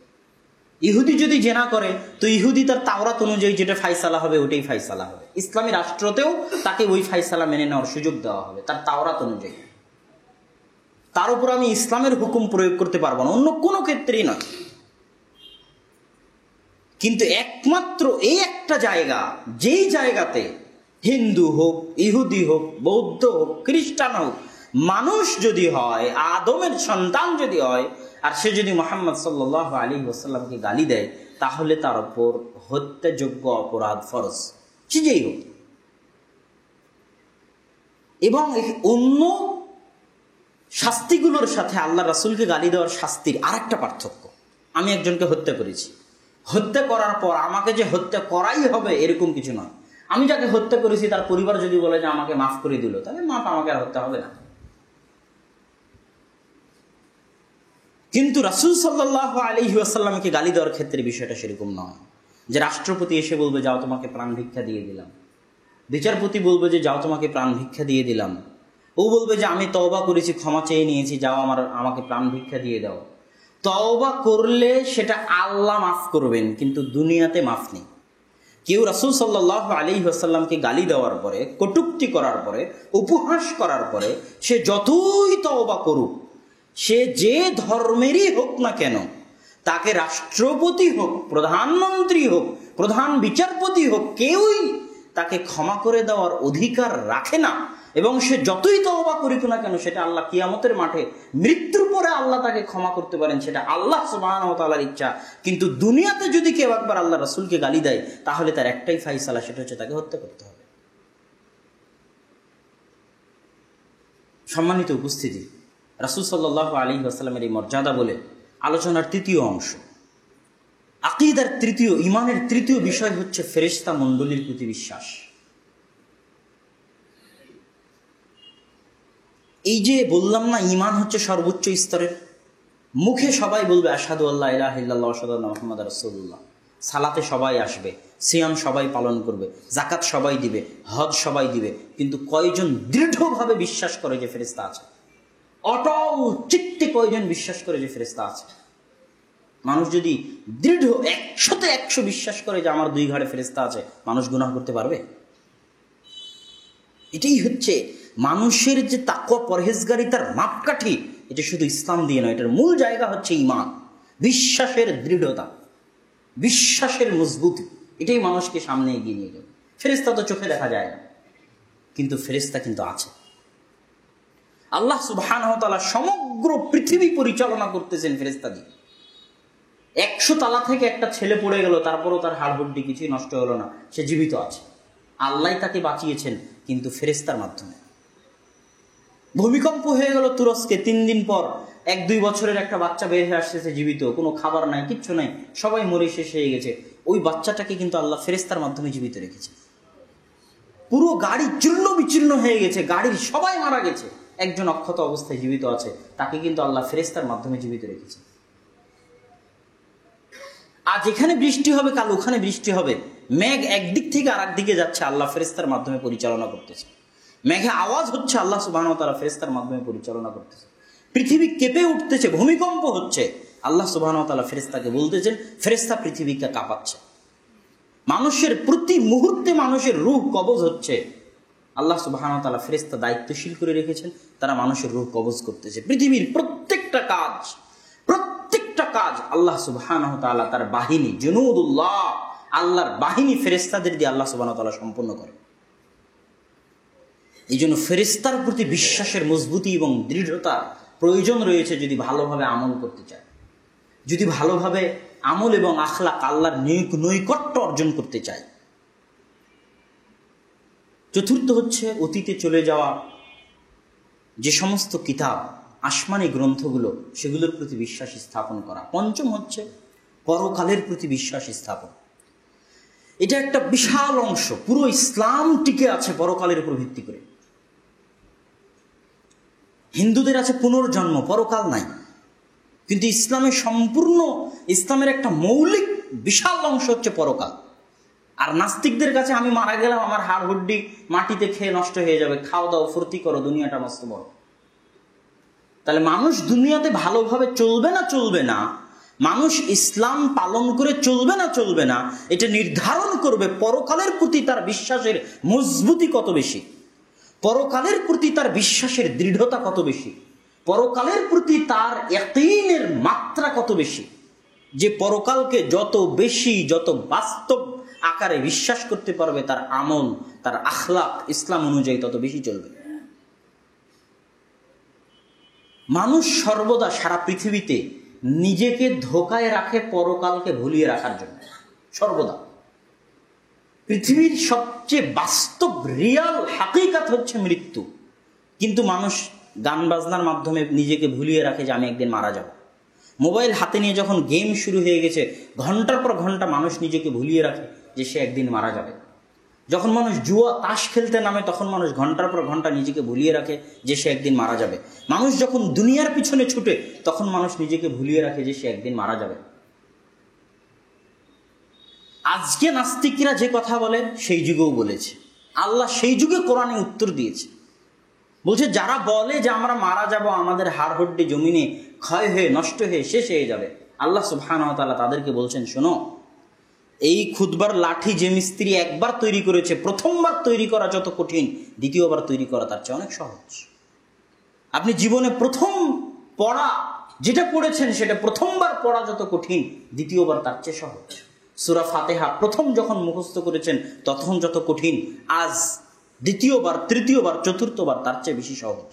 ইহুদি যদি জেনা করে, তো ইহুদি তার তাওরাত অনুযায়ী যেটা ফাইসালা হবে ওটাই ফাইসালা হবে। ইসলামী রাষ্ট্রতেও তাকে ওই ফাইসালা মেনে নেওয়ার সুযোগ দেওয়া হবে তার তাওরাত অনুযায়ী। তার উপর আমি ইসলামের হুকুম প্রয়োগ করতে পারবো না, অন্য কোনো ক্ষেত্রেই নয়। কিন্তু একমাত্র এই একটা জায়গা, যেই জায়গাতে হিন্দু হোক, ইহুদি হোক, বৌদ্ধ হোক, খ্রিস্টান হোক, মানুষ যদি হয়, আদমের সন্তান যদি হয়, আর সে যদি মুহাম্মদ সাল্লাল্লাহু আলাইহি ওয়াসাল্লামকে গালি দেয়, তাহলে তার উপর হত্যাযোগ্য অপরাধ ফরজ, সে যেই হোক। এবং অন্য শাস্তিগুলোর সাথে আল্লাহ রাসূলকে গালি দেওয়ার শাস্তির আর একটা পার্থক্য। আমি একজনকে হত্যা করেছি, হত্যা করার পর আমাকে যে হত্যা করাই হবে এরকম কিছু নয়। আমি যাকে হত্যা করেছি তার পরিবার যদি বলে যে আমাকে মাফ করে দিল, তাহলে মাফ, আমাকে আর হত্যা হবে না। কিন্তু রাসূল সাল্লাল্লাহু আলাইহি ওয়াসাল্লামকে গালি দেওয়ার ক্ষেত্রে বিষয়টা সেরকম নয় যে রাষ্ট্রপতি এসে বলবে যাও তোমাকে প্রাণ ভিক্ষা দিয়ে দিলাম, বিচারপতি বলবে যে যাও তোমাকে প্রাণ ভিক্ষা দিয়ে দিলাম, ও বলবে যে আমি তওবা করেছি, ক্ষমা চেয়ে নিয়েছি, যাও আমাকে প্রাণ ভিক্ষা দিয়ে দাও। তওবা করলে সেটা আল্লাহ মাফ করবেন, কিন্তু দুনিয়াতে মাফ নেই। কেউ রাসূল সাল্লাল্লাহু আলাইহি ওয়াসাল্লামকে গালি দেওয়ার পরে, কটূক্তি করার পরে, উপহাস করার পরে সে যতই তওবা করুক, সে যে ধর্মেরই হোক না কেন, তাকে রাষ্ট্রপতি হোক, প্রধানমন্ত্রী হোক, প্রধান বিচারপতি হোক, কেউই তাকে ক্ষমা করে দেওয়ার অধিকার রাখে না। এবং সে যতই তওবা করুক না কেন, সেটা আল্লাহ কিয়ামতের মাঠে মৃত্যুর পরে আল্লাহ তাকে ক্ষমা করতে পারেন, সেটা আল্লাহ সুবহানাহু ওয়া তাআলার ইচ্ছা। কিন্তু দুনিয়াতে যদি কেউ একবার আল্লাহ রাসূলকে গালি দেয়, তাহলে তার একটাই ফাইসালা, সেটা হচ্ছে তাকে হত্যা করতে হবে। সম্মানিত উপস্থিতি, রাসূল সাল্লাল্লাহু আলাইহি ওয়াসাল্লামের এই মর্যাদা বলে আলোচনার তৃতীয় অংশ, আকীদার তৃতীয়, ঈমানের তৃতীয় বিষয় হচ্ছে ফেরেশতা মণ্ডলীর প্রতি বিশ্বাস। এই যে বললাম না, ঈমান হচ্ছে সর্বোচ্চ স্তরের। মুখে সবাই বলবে আশহাদু আল্লা ইলাহা ইল্লাল্লাহ ওয়া আশহাদু আন্না মুহাম্মাদার রাসূলুল্লাহ, সালাতে সবাই আসবে, সিয়াম সবাই পালন করবে, যাকাত সবাই দিবে, হজ সবাই দিবে, কিন্তু কয়জন দৃঢ়ভাবে বিশ্বাস করে যে ফেরেশতা আছে? অটল চিত্তে কয়জন বিশ্বাস করে যে ফেরেশতা আছে? মানুষ যদি দৃঢ় 100-তে 100 বিশ্বাস করে যে আমার 2 ঘাড়ে ফেরেশতা আছে, মানুষ গুনাহ করতে পারবে? এটাই হচ্ছে মানুষের যে তাকওয়া পরহেজগারিতার মাপকাঠি। এটা শুধু ইসলাম দিয়ে নয়, এটার মূল জায়গা হচ্ছে ঈমান, বিশ্বাসের দৃঢ়তা। বিশ্বাসের মজবুতি, এটাই মানুষকে সামনে এগিয়ে নিয়ে যাবে। ফেরেশতা তো চোখে দেখা যায় না, কিন্তু ফেরেশতা কিন্তু আছে। আল্লাহ সুবহানাহু ওয়া তাআলা সমগ্র পৃথিবী পরিচালনা করতেছেন ফেরেশতা দিয়ে। 100 তালা থেকে একটা ছেলে পড়ে গেল, তারপরও তার হাড় হড্ডি কিছুই নষ্ট হলো না, সে জীবিত আছে। আল্লাহ তাকে বাঁচিয়েছেন, কিন্তু ফেরেশতার মাধ্যমে। ভূমিকম্প হয়ে গেল তুরস্কে, 3 দিন পর 1-2 বছরের একটা বাচ্চা বের হয়ে আসতেছে জীবিত, কোনো খাবার নাই, কিচ্ছু নাই, সবাই মরে শেষ হয়ে গেছে। ওই বাচ্চাটাকে কিন্তু আল্লাহ ফেরেশতার মাধ্যমে জীবিত রেখেছে। পুরো গাড়ি চূর্ণ বিচূর্ণ হয়ে গেছে, গাড়ির সবাই মারা গেছে, একজন অক্ষত অবস্থায় জীবিত আছে, তাকে কিন্তু আল্লাহ ফেরেশতার মাধ্যমে জীবিত রেখেছে। আজ এখানে বৃষ্টি হবে, কাল ওখানে বৃষ্টি হবে, মেঘ একদিক থেকে আর একদিকে যাচ্ছে, আল্লাহ ফেরেশতার মাধ্যমে পরিচালনা করতেছে। মেঘে আওয়াজ হচ্ছে, আল্লাহ সুবহানাহু ওয়া তাআলা ফেরেশতার মাধ্যমে পরিচালনা করতেছে। পৃথিবী কেঁপে উঠতেছে, ভূমিকম্প হচ্ছে, আল্লাহ সুবহানাহু ওয়া তাআলা ফেরেশতাকে বলতেছেন, ফেরেশতা পৃথিবীকে কাঁপাচ্ছে। মানুষের প্রতি মুহূর্তে মানুষের রূহ কবজ হচ্ছে, আল্লাহ সুবহানাহু ওয়া তাআলা ফেরেশতা দায়িত্বশীল করে রেখেছেন, তারা মানুষের রূহ কবজ করতেছে। পৃথিবীর প্রত্যেকটা কাজ আল্লাহ সুবহানাহু ওয়া তাআলা তার বাহিনী, জুনুদুল্লাহ, আল্লাহর বাহিনী ফেরেশতাদের দিয়ে আল্লাহ সুবহানাহু ওয়া তাআলা সম্পন্ন করে। এই জন্য ফেরেশতার প্রতি বিশ্বাসের মজবুতি এবং দৃঢ়তা প্রয়োজন রয়েছে যদি ভালোভাবে আমল করতে চায়, যদি ভালোভাবে আমল এবং আখলাক আল্লাহর নৈকট্য অর্জন করতে চায়। চতুর্থ হচ্ছে অতীতে চলে যাওয়া যে সমস্ত কিতাব, আসমানি গ্রন্থগুলো, সেগুলোর প্রতি বিশ্বাস স্থাপন করা। পঞ্চম হচ্ছে পরকালের প্রতি বিশ্বাস স্থাপন। এটা একটা বিশাল অংশ, পুরো ইসলাম টিকে আছে পরকালের উপর ভিত্তি করে। হিন্দুদের আছে পুনর্জন্ম, পরকাল নাই, কিন্তু ইসলামের সম্পূর্ণ, ইসলামের একটা মৌলিক বিশাল অংশ হচ্ছে পরকাল। আর নাস্তিকদের কাছে আমি মারা গেলাম, আমার হাড় হড্ডি মাটিতে খেয়ে নষ্ট হয়ে যাবে, খাও দাও ফুর্তি করো, দুনিয়াটা মস্ত বড়। তাহলে মানুষ দুনিয়াতে ভালোভাবে চলবে না, মানুষ ইসলাম পালন করে চলবে না, এটা নির্ধারণ করবে পরকালের প্রতি তার বিশ্বাসের মজবুতি কত বেশি, পরকালের প্রতি তার বিশ্বাসের দৃঢ়তা কত বেশি, পরকালের প্রতি তার ইয়াকিনের মাত্রা কত বেশি। যে পরকালকে যত বেশি, যত বাস্তব আকারে বিশ্বাস করতে পারবে, তার আমল, তার আখলাক ইসলাম অনুযায়ী তত বেশি চলবে। মানুষ সর্বদা সারা পৃথিবীতে নিজেকে ধোকায় রাখে পরকালকে ভুলিয়ে রাখার জন্য। সর্বদা পৃথিবীর সবচেয়ে বাস্তব রিয়াল হাকিকাত হচ্ছে মৃত্যু, কিন্তু মানুষ গান বাজনার মাধ্যমে নিজেকে ভুলিয়ে রাখে যে আমি একদিন মারা যাব। মোবাইল হাতে নিয়ে যখন গেম শুরু হয়ে গেছে, ঘন্টার পর ঘন্টা মানুষ নিজেকে ভুলিয়ে রাখে যে সে একদিন মারা যাবে। যখন মানুষ জুয়া তাস খেলতে নামে, তখন মানুষ ঘন্টার পর ঘন্টা নিজেকে ভুলিয়ে রাখে যে সে একদিন মারা যাবে। মানুষ যখন দুনিয়ার পিছনে ছুটে, তখন মানুষ নিজেকে ভুলিয়ে রাখে যে সে একদিন মারা যাবে। আজকে নাস্তিকরা যে কথা বলে, সেই যুগেও বলেছে আল্লাহ, সেই যুগে কোরআনে উত্তর দিয়েছে। বলছে যারা বলে যে আমরা মারা যাব, আমাদের হাড় হড্ডি জমিনে ক্ষয় হয়ে নষ্ট হয়ে শেষ হয়ে যাবে, আল্লাহ সুবহানাহু ওয়া তাআলা তাদেরকে বলছেন, শোনো, এই খুদবার লাঠি যে মিস্ত্রি একবার তৈরি করেছে, প্রথমবার তৈরি করা যত কঠিন, দ্বিতীয়বার তৈরি করা তার চেয়ে অনেক সহজ। আপনি জীবনে প্রথম পড়া যেটা পড়েছেন, সেটা প্রথমবার পড়া যত কঠিন, দ্বিতীয়বার তার চেয়ে সহজ। সূরা ফাতিহা প্রথম যখন মুখস্থ করেছেন তখন যত কঠিন, আজ দ্বিতীয়বার, তৃতীয়বার, চতুর্থবার তার চেয়ে বেশি সহজ।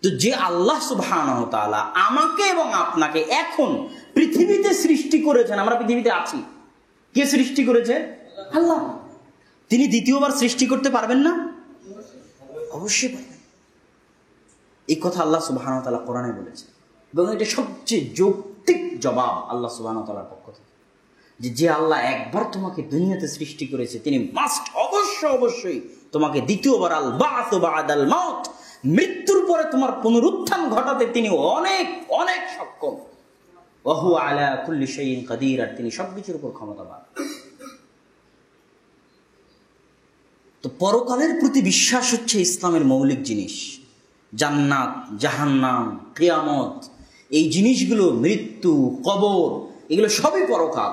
তো যে আল্লাহ সুবহানাহু ওয়া তাআলা আমাকে এবং আপনাকে এখন পৃথিবীতে সৃষ্টি করেছেন, আমরা পৃথিবীতে আছি, কে সৃষ্টি করেছে? আল্লাহ। তিনি দ্বিতীয়বার সৃষ্টি করতে পারবেন না? অবশ্যই পারবেন। এই কথা আল্লাহ সুবহানাহু ওয়া তাআলা কোরআনে বলেছেন, এবং এটা সবচেয়ে যৌক্তিক জবাব আল্লাহ সুবহানাহু ওয়া তাআলার পক্ষ থেকে, যে আল্লাহ একবার তোমাকে দুনিয়াতে সৃষ্টি করেছে, তিনি মাস্ট, অবশ্যই তোমাকে দ্বিতীয়বার, আল বা'স বা'দাল মাউত, মৃত্যুর পরে তোমার পুনরুত্থান ঘটাতে তিনি অনেক অনেক সক্ষম। ওয়া হুয়া আলা কুল্লি শাইইন কাদির, আর তিনি সবকিছুর উপর ক্ষমতাবান। তো পরকালের প্রতি বিশ্বাস হচ্ছে ইসলামের মৌলিক জিনিস। জান্নাত, জাহান্নাম, কিয়ামত, এই জিনিসগুলো, মৃত্যু, কবর, এগুলো সবই পরকাল।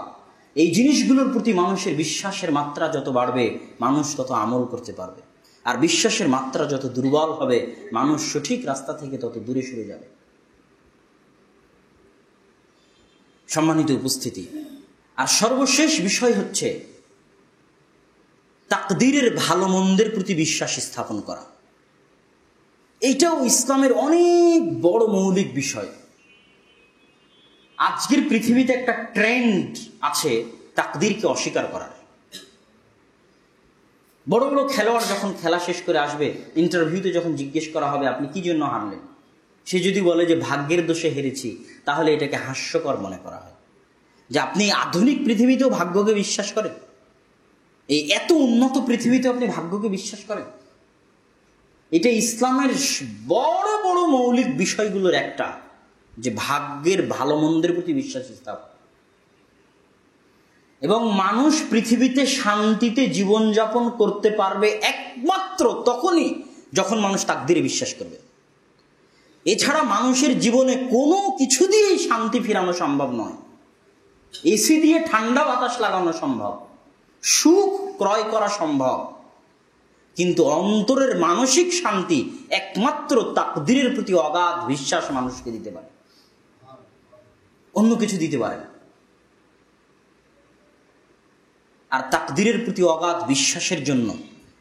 এই জিনিসগুলোর প্রতি মানুষের বিশ্বাসের মাত্রা যত বাড়বে, মানুষ তত আমল করতে পারবে। আর বিশ্বাসের মাত্রা যত দুর্বল হবে, মানুষ সঠিক রাস্তা থেকে তত দূরে সরে যাবে। সম্মানিত উপস্থিতি, আর সর্বশেষ বিষয় হচ্ছে তাকদীরের ভালো মন্দের প্রতি বিশ্বাস স্থাপন করা। এইটাও ইসলামের অনেক বড় মৌলিক বিষয়। আজকের পৃথিবীতে একটা ট্রেন্ড আছে তাকদীরকে অস্বীকার করার। বড় বড় খেলোয়াড় যখন খেলা শেষ করে আসবে, ইন্টারভিউতে যখন জিজ্ঞেস করা হবে আপনি কি জন্য হারলেন, সে যদি বলে যে ভাগ্যের দোষে হেরেছি, তাহলে এটাকে হাস্যকর মনে করা হয়। যে আপনি আধুনিক পৃথিবীতেও ভাগ্যকে বিশ্বাস করেন, এই এত উন্নত পৃথিবীতে আপনি ভাগ্যকে বিশ্বাস করেন। এটা ইসলামের বড় বড় মৌলিক বিষয়গুলোর একটা, যে ভাগ্যের ভালো মন্দের প্রতি বিশ্বাস স্থাপন। এবং মানুষ পৃথিবীতে শান্তিতে জীবনযাপন করতে পারবে একমাত্র তখনই যখন মানুষ তাকদীরে বিশ্বাস করবে। এছাড়া মানুষের জীবনে কোনো কিছু দিয়েই শান্তি ফিরানো সম্ভব নয়। এসি দিয়ে ঠান্ডা বাতাস লাগানো সম্ভব, সুখ ক্রয় করা সম্ভব, কিন্তু অন্তরের মানসিক শান্তি একমাত্র তাকদীরের প্রতি অগাধ বিশ্বাস মানুষকে দিতে পারে, অন্য কিছু দিতে পারে না। আর তাকদীরের প্রতি অগাধ বিশ্বাসের জন্য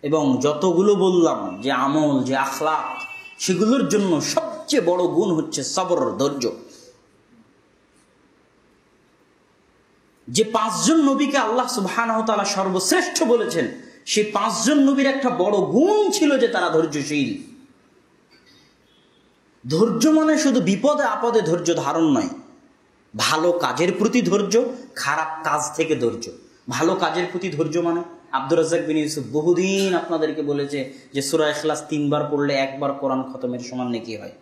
এবং যতগুলো বললাম যে আমল, যে আখলাক, সেগুলোর জন্য সবচেয়ে বড় গুণ হচ্ছে সবর, ধৈর্য। যে 5 জন নবীকে আল্লাহ সুবহানাহু ওয়া তাআলা সর্বশ্রেষ্ঠ বলেছেন, সেই 5 জন নবীর একটা বড় গুণ ছিল যে তারা ধৈর্যশীল। ধৈর্য মানে শুধু বিপদে আপদে ধৈর্য ধারণ নয়, ভালো কাজের প্রতি ধৈর্য, খারাপ কাজ থেকে ধৈর্য। ভালো কাজের প্রতি ধৈর্য মানে আব্দুর রাজ্জাক বিন ইউসুফ বহুদিন আপনাদেরকে বলেছে যে সূরা ইখলাস 3 বার পড়লে 1 বার কোরআন খতমের সমান নেকি হয়।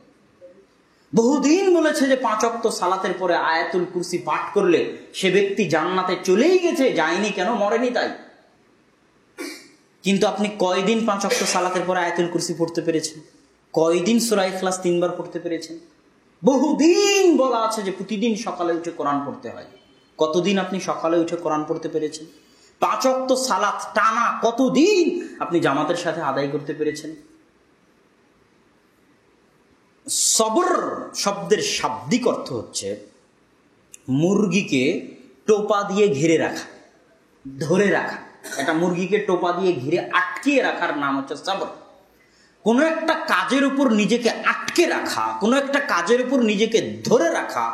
বহুদিন বলেছে যে 5 ওয়াক্ত সালাতের পরে আয়াতুল কুরসি পাঠ করলে সে ব্যক্তি জান্নাতে চলেই গেছে, যায়নি কেন, মরেনি তাই। কিন্তু আপনি কয়দিন 5 ওয়াক্ত সালাতের পরে আয়াতুল কুরসি পড়তে পেরেছেন? কয়দিন সূরা ইখলাস 3 বার পড়তে পেরেছেন? বহুদিন বলা আছে যে প্রতিদিন সকালে উঠে কোরআন পড়তে হয়। কতদিন আপনি সকালে উঠে কোরআন পড়তে পেরেছেন? 5 ওয়াক্ত সালাত টানা কতদিন আপনি জামাতের সাথে আদায় করতে পেরেছেন? সবর শব্দের শাব্দিক অর্থ হচ্ছে মুরগিকে টোপা দিয়ে ঘিরে রাখা, ধরে রাখা। একটা মুরগিকে টোপা দিয়ে ঘিরে আটকিয়ে রাখার নাম হচ্ছে সবর। কোনো একটা কাজের উপর নিজেকে আটকে রাখা, কোনো একটা কাজের উপর নিজেকে ধরে রাখা,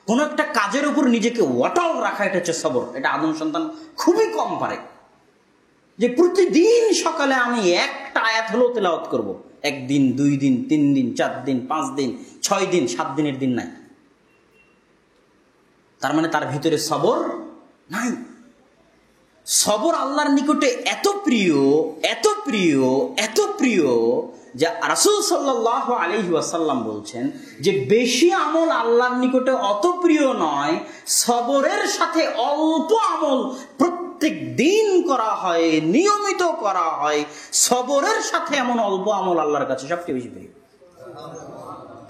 কোনো একটা কাজের উপর নিজেকে অটল রাখা, এটা হচ্ছে সবর। এটা আদম সন্তান খুবই কম পারে। যে প্রতিদিন সকালে আমি একটা আয়াত হলেও তেলাওয়াত করব, 1 দিন 2 দিন 3 দিন 4 দিন 5 দিন 6 দিন 7 দিনের দিন নাই, তার মানে তার ভিতরে সবর নাই। সবর আল্লাহর নিকটে এত প্রিয়, এত প্রিয়, এত প্রিয় যে রাসূল সাল্লাল্লাহু আলাইহি ওয়াসাল্লাম বলছেন যে বেশি আমল আল্লাহর নিকটে অত প্রিয় নয়, সবরের সাথে অল্প আমল প্রত্যেক দিন করা হয়, নিয়মিত করা হয়, সবরের সাথে এমন অল্প আমল আল্লাহর কাছে সবচেয়ে বেশি প্রিয়।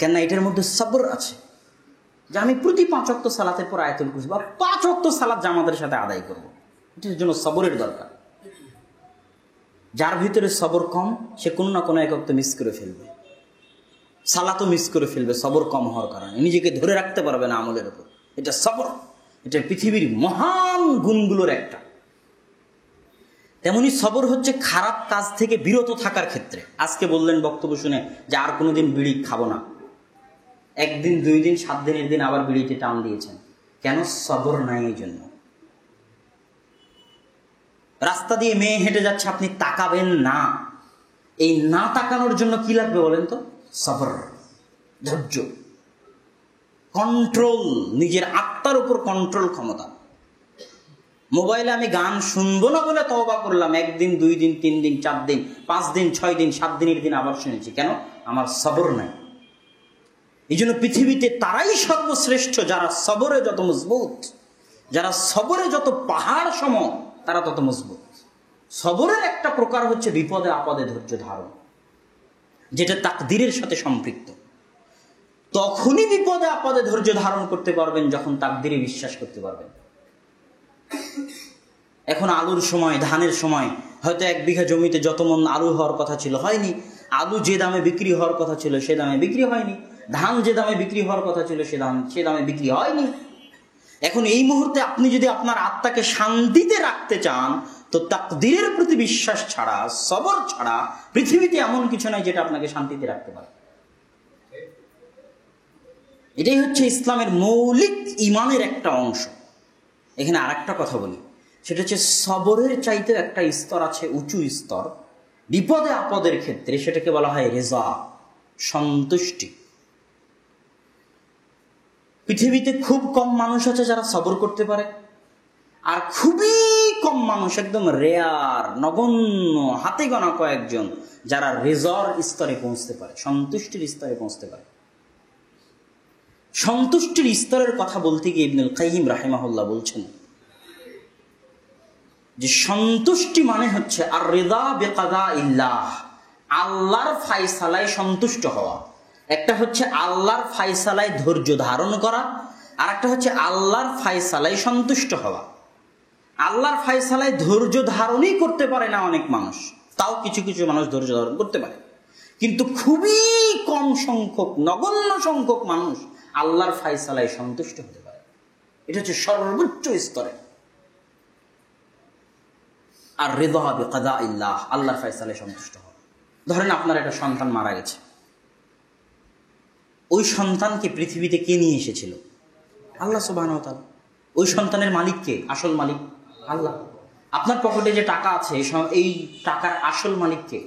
কেন? এটার মধ্যে সবর আছে। যে আমি প্রতি 5 ওয়াক্ত সালাতের পর আয়াতুল কুরসি বা 5 ওয়াক্ত সালাত জামাতের সাথে আদায় করব, এটার জন্য সবরের দরকার। যার ভিতরে সবর কম, সে কোনো না কোনো এক ওয়াক্ত মিস করে ফেলবে, সালাতও মিস করে ফেলবে সবর কম হওয়ার কারণে, নিজেকে ধরে রাখতে পারবে না আমলের উপর। এটা সবর, এটা পৃথিবীর মহান গুণগুলোর একটা। তেমনি সবর হচ্ছে খারাপ কাজ থেকে বিরত থাকার ক্ষেত্রে। আজকে বললেন বক্তব্য শুনে যে আর কোনোদিন বিড়ি খাবো না, 1 দিন 2 দিন 7 দিনের দিন আবার বিড়িতে টান দিয়েছেন। কেন? সবর নাই এই জন্য। রাস্তা দিয়ে মেয়ে হেঁটে যাচ্ছে, আপনি তাকাবেন না। এই না তাকানোর জন্য কি লাগবে বলেন তো? সবর, ধৈর্য, কন্ট্রোল, নিজের আত্মার উপর কন্ট্রোল ক্ষমতা। মোবাইলে আমি গান শুনবো না বলে তওবা করলাম, 1 দিন 2 দিন 3 দিন 4 দিন 5 দিন 6 দিন 7 দিনের দিন আবার শুনেছি। কেন? আমার সবর নাই। এই জন্য পৃথিবীতে তারাই সর্বশ্রেষ্ঠ যারা সবরে যত মজবুত, যারা সবরে যত পাহাড় সম, তারা তত মজবুত। সবরের একটা প্রকার হচ্ছে বিপদে আপদে ধৈর্য ধারণ, যেটা তাকদীরের সাথে সম্পৃক্ত। তখনই বিপদে আপদে ধৈর্য ধারণ করতে পারবেন যখন তাকদীরে বিশ্বাস করতে পারবেন। এখন আলুর সময়, ধানের সময়, হয়তো 1 বিঘা জমিতে যত মন আলু হওয়ার কথা ছিল হয়নি, আলু যে দামে বিক্রি হওয়ার কথা ছিল সে দামে বিক্রি হয়নি, ধান যে দামে বিক্রি হওয়ার কথা ছিল সে দামে বিক্রি হয়নি। এখন এই মুহূর্তে আপনি যদি আপনার আত্মাকে শান্তিতে রাখতে চান, তো তাকদীরের প্রতি বিশ্বাস ছাড়া, সবর ছাড়া পৃথিবীতে এমন কিছু নাই যেটা আপনাকে শান্তিতে রাখতে পারে। এটাই হচ্ছে ইসলামের মৌলিক ইমানের একটা অংশ। এখানে আরেকটা কথা বলি, সেটা হচ্ছে সবরের চাইতেও একটা স্তর আছে, উঁচু স্তর বিপদে আপদের ক্ষেত্রে, সেটাকে বলা হয় রেজা, সন্তুষ্টি। পৃথিবীতে খুব কম মানুষ আছে যারা সবর করতে পারে, আর খুবই কম মানুষ, একদম রেয়ার, নগণ্য, হাতে গোনা কয়েকজন যারা রেজার স্তরে পৌঁছতে পারে, সন্তুষ্টির স্তরে পৌঁছতে পারে। সন্তুষ্টির স্তরের কথা বলতে গিয়ে ইবনুল কাইয়িম রাহিমাহুল্লাহ বলছেন যে সন্তুষ্টি মানে হচ্ছে আর রিদা বিকাদাইল্লাহ, আল্লাহর ফায়সালায় সন্তুষ্ট হওয়া। একটা হচ্ছে আল্লাহর ফায়সালায় ধৈর্য ধারণ করা, আর একটা হচ্ছে আল্লাহর ফায়সালায় সন্তুষ্ট হওয়া। আল্লাহর ফায়সালায় ধৈর্য ধারণই করতে পারে না অনেক মানুষ, তাও কিছু কিছু মানুষ ধৈর্য ধারণ করতে পারে, কিন্তু খুবই কম সংখ্যক, নগণ্য সংখ্যক মানুষ আল্লাহর ফায়সালায় সন্তুষ্ট হতে পারে। এটা হচ্ছে সর্বোচ্চ স্তরে। আর রিদা বিকাদাইল্লাহ, আল্লাহর ফায়সালায় সন্তুষ্ট হওয়া। ধরেন আপনার একটা সন্তান মারা গেছে, ওই সন্তানকে পৃথিবীতে কে নিয়ে এসেছিল? আল্লাহ সুবহানাহু ওয়া তাআলা। ওই সন্তানের মালিক কে? আসল মালিক আল্লাহ। আপনার পকেটে যে টাকা আছে, এই টাকার আসল মালিক কে?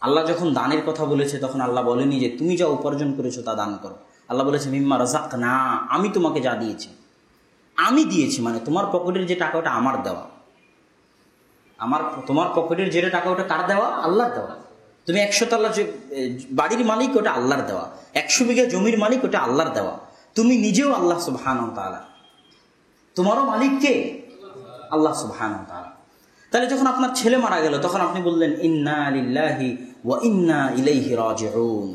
আল্লাহ। যখন দানের কথা বলেছে তখন আল্লাহ বলেনি যে তুমি যা উপার্জন করেছো তা দান করো। আল্লাহ বলেছে মিম্মা রাযাকনা, আমি তোমাকে যা দিয়েছি, আমি দিয়েছি, মানে তোমার পকেটের যে টাকা ওটা আমার দেওয়া। তোমার পকেটের যে টাকা ওটা কার দেওয়া? আল্লাহর দেওয়া। তুমি 100 তলা যে বাড়ির মালিক, ওটা আল্লাহর দেওয়া। 100 বিঘা জমির মালিক, ওটা আল্লাহর দেওয়া। তুমি নিজেও আল্লাহ সুবহানাহু ওয়া তাআলা, তোমারও মালিক কে? আল্লাহ সুবহানাহু ওয়া তাআলা। তাহলে যখন আপনার ছেলে মারা গেল, তখন আপনি বললেন ইন্না লিল্লাহি ওয়া ইন্না ইলাইহি রাজিউন,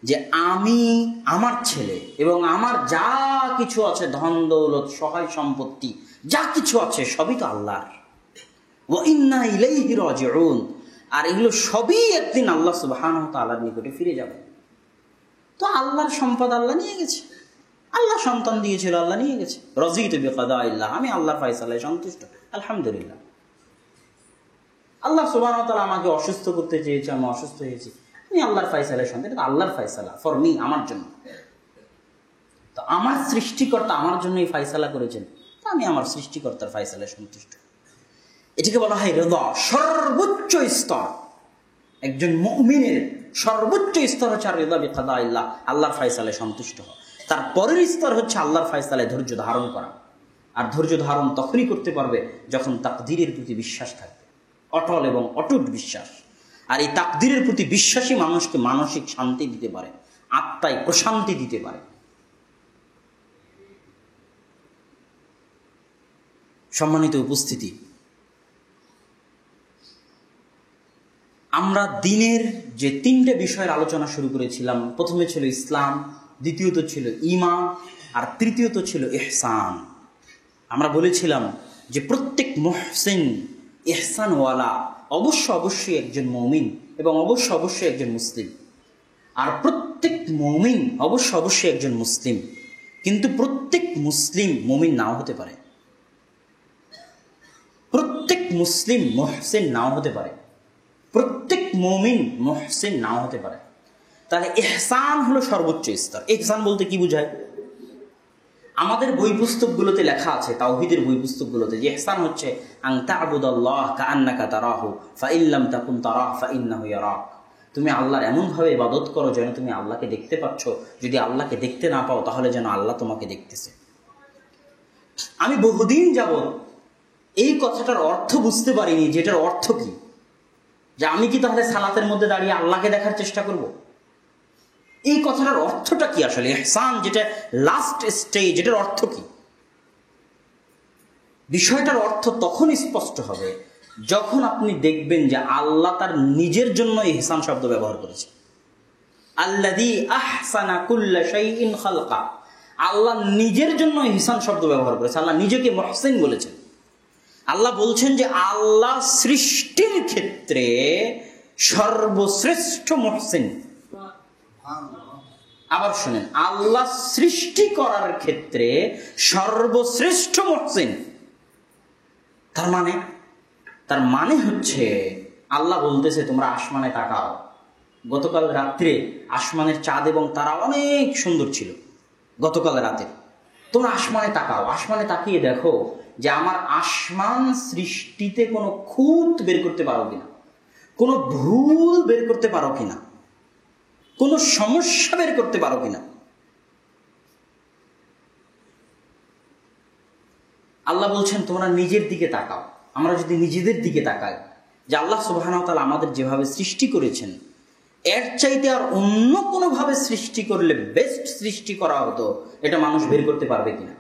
যে আমি, আমার ছেলে এবং আমার যা কিছু আছে, ধন দৌলত, সহায় সম্পত্তি যা কিছু আছে, সবই তো আল্লাহর। ওয়া ইন্না ইলাইহি রাজিউন, আর এগুলো সবই একদিন আল্লাহ সুবহানাহু ওয়া তাআলার নিকটে ফিরে যাবে। তো আল্লাহর সম্পদ আল্লাহ নিয়ে গেছে, আল্লাহ সন্তান দিয়েছিল, আল্লাহ নিয়ে গেছে। রাযীতু বিকাদাইল্লাহ, আমি আল্লাহর ফয়সালায় সন্তুষ্ট, আলহামদুলিল্লাহ। আল্লাহ সুবহানাহু ওয়া তাআলা আমাকে অসুস্থ করতে চেয়েছে, আমি অসুস্থ হয়েছি, আমি আল্লাহর ফয়সালায় সন্তুষ্ট। এটা আল্লাহর ফয়সালা ফর মি, আমার জন্য। তো আমার সৃষ্টিকর্তা আমার জন্য এই ফয়সালা করেছেন, তো আমি আমার সৃষ্টিকর্তার ফয়সালায় সন্তুষ্ট। এটাকে বলা হয় রিদা, সর্বোচ্চ স্তর। একজন মুমিনের সর্বোচ্চ স্তর হচ্ছে রিদা বিকাদাইল্লাহ, আল্লাহর ফয়সালায় সন্তুষ্ট হওয়া। তার পরের স্তর হচ্ছে আল্লাহর ফয়সালায় ধৈর্য ধারণ করা। আর ধৈর্য ধারণ তখনই করতে পারবে যখন তাকদীরের প্রতি বিশ্বাস থাকবে, অটল এবং অটুট বিশ্বাস। আর এই তাকদীরের প্রতি বিশ্বাসী মানুষকে মানসিক শান্তি দিতে পারে, আত্মায় প্রশান্তি দিতে পারে। সম্মানিত উপস্থিতি, আমরা দিনের যে 3টে বিষয়ের আলোচনা শুরু করেছিলাম, প্রথমে ছিল ইসলাম, দ্বিতীয়ত ছিল ঈমান, আর তৃতীয়ত ছিল ইহসান। আমরা বলেছিলাম যে প্রত্যেক মুহসিন, ইহসানওয়ালা অবশ্যই একজন মুমিন এবং অবশ্যই একজন মুসলিম। আর প্রত্যেক মুমিন অবশ্যই একজন মুসলিম, কিন্তু প্রত্যেক মুসলিম মুমিন নাও হতে পারে, প্রত্যেক মুসলিম মুহসিন নাও হতে পারে, প্রত্যেক মুমিন মুহসিন নাও হতে পারে। তাহলে ইহসান হলো সর্বোচ্চ স্তর। ইহসান বলতে কি বোঝায়? আমাদের বই পুস্তকগুলোতে লেখা আছে, তাওহীদের বই পুস্তকগুলোতে, যে ইহসান হচ্ছে আন তা'বুদাল্লাহ কাআন্নাকা তারাহু ফাইন লাম তাকুন তারাহু ফাইন্নাহু ইয়ারাক। তুমি আল্লাহর এমনভাবে ইবাদত করো যেন তুমি আল্লাহকে দেখতে পাচ্ছ, যদি আল্লাহকে দেখতে না পাও তাহলে যেন আল্লাহ তোমাকে দেখতেছে। আমি বহুদিন যাবত এই কথাটার অর্থ বুঝতে পারিনি, যেটার অর্থ কি, যে আমি কি তাহলে সালাতের মধ্যে দাঁড়িয়ে আল্লাহকে দেখার চেষ্টা করব? এই কথাটার অর্থটা কি আসলে? ইহসান যেটা লাস্ট স্টেজ, এটার অর্থ কি? বিষয়টার অর্থ তখন স্পষ্ট হবে যখন আপনি দেখবেন যে আল্লাহ তার নিজের জন্য ইহসান শব্দ ব্যবহার করেছে। আল্লাযী আহসানা কুল্লা শাইইন খালকা, আল্লাহ নিজের জন্য ইহসান শব্দ ব্যবহার করেছে। আল্লাহ নিজেকে মুহসিন বলেছেন। আল্লাহ বলছেন যে আল্লাহ সৃষ্টির ক্ষেত্রে সর্বশ্রেষ্ঠ মুহসিন। আবার শুনেন, আল্লাহ সৃষ্টি করার ক্ষেত্রে সর্বশ্রেষ্ঠ মুহসিন। তার মানে হচ্ছে আল্লাহ বলতেছে তোমরা আসমানে তাকাও। গতকাল রাত্রে আসমানের চাঁদ এবং তারা অনেক সুন্দর ছিল। গতকাল রাতে তোমরা আসমানে তাকাও, আসমানে তাকিয়ে দেখো যে আমার আসমান সৃষ্টিতে কোনো খুঁত বের করতে পারো কিনা, কোনো ভুল বের করতে পারো কিনা, কোনো সমস্যা বের করতে পারো কিনা। আল্লাহ বলছেন তোমরা নিজের দিকে তাকাও। আমরা যদি নিজেদের দিকে তাকাই যে আল্লাহ সুবহানাহু ওয়া তাআলা আমাদের যেভাবে সৃষ্টি করেছেন এর চাইতে আর অন্য কোনোভাবে সৃষ্টি করলে বেস্ট সৃষ্টি করা হতো, এটা মানুষ বের করতে পারবে কিনা।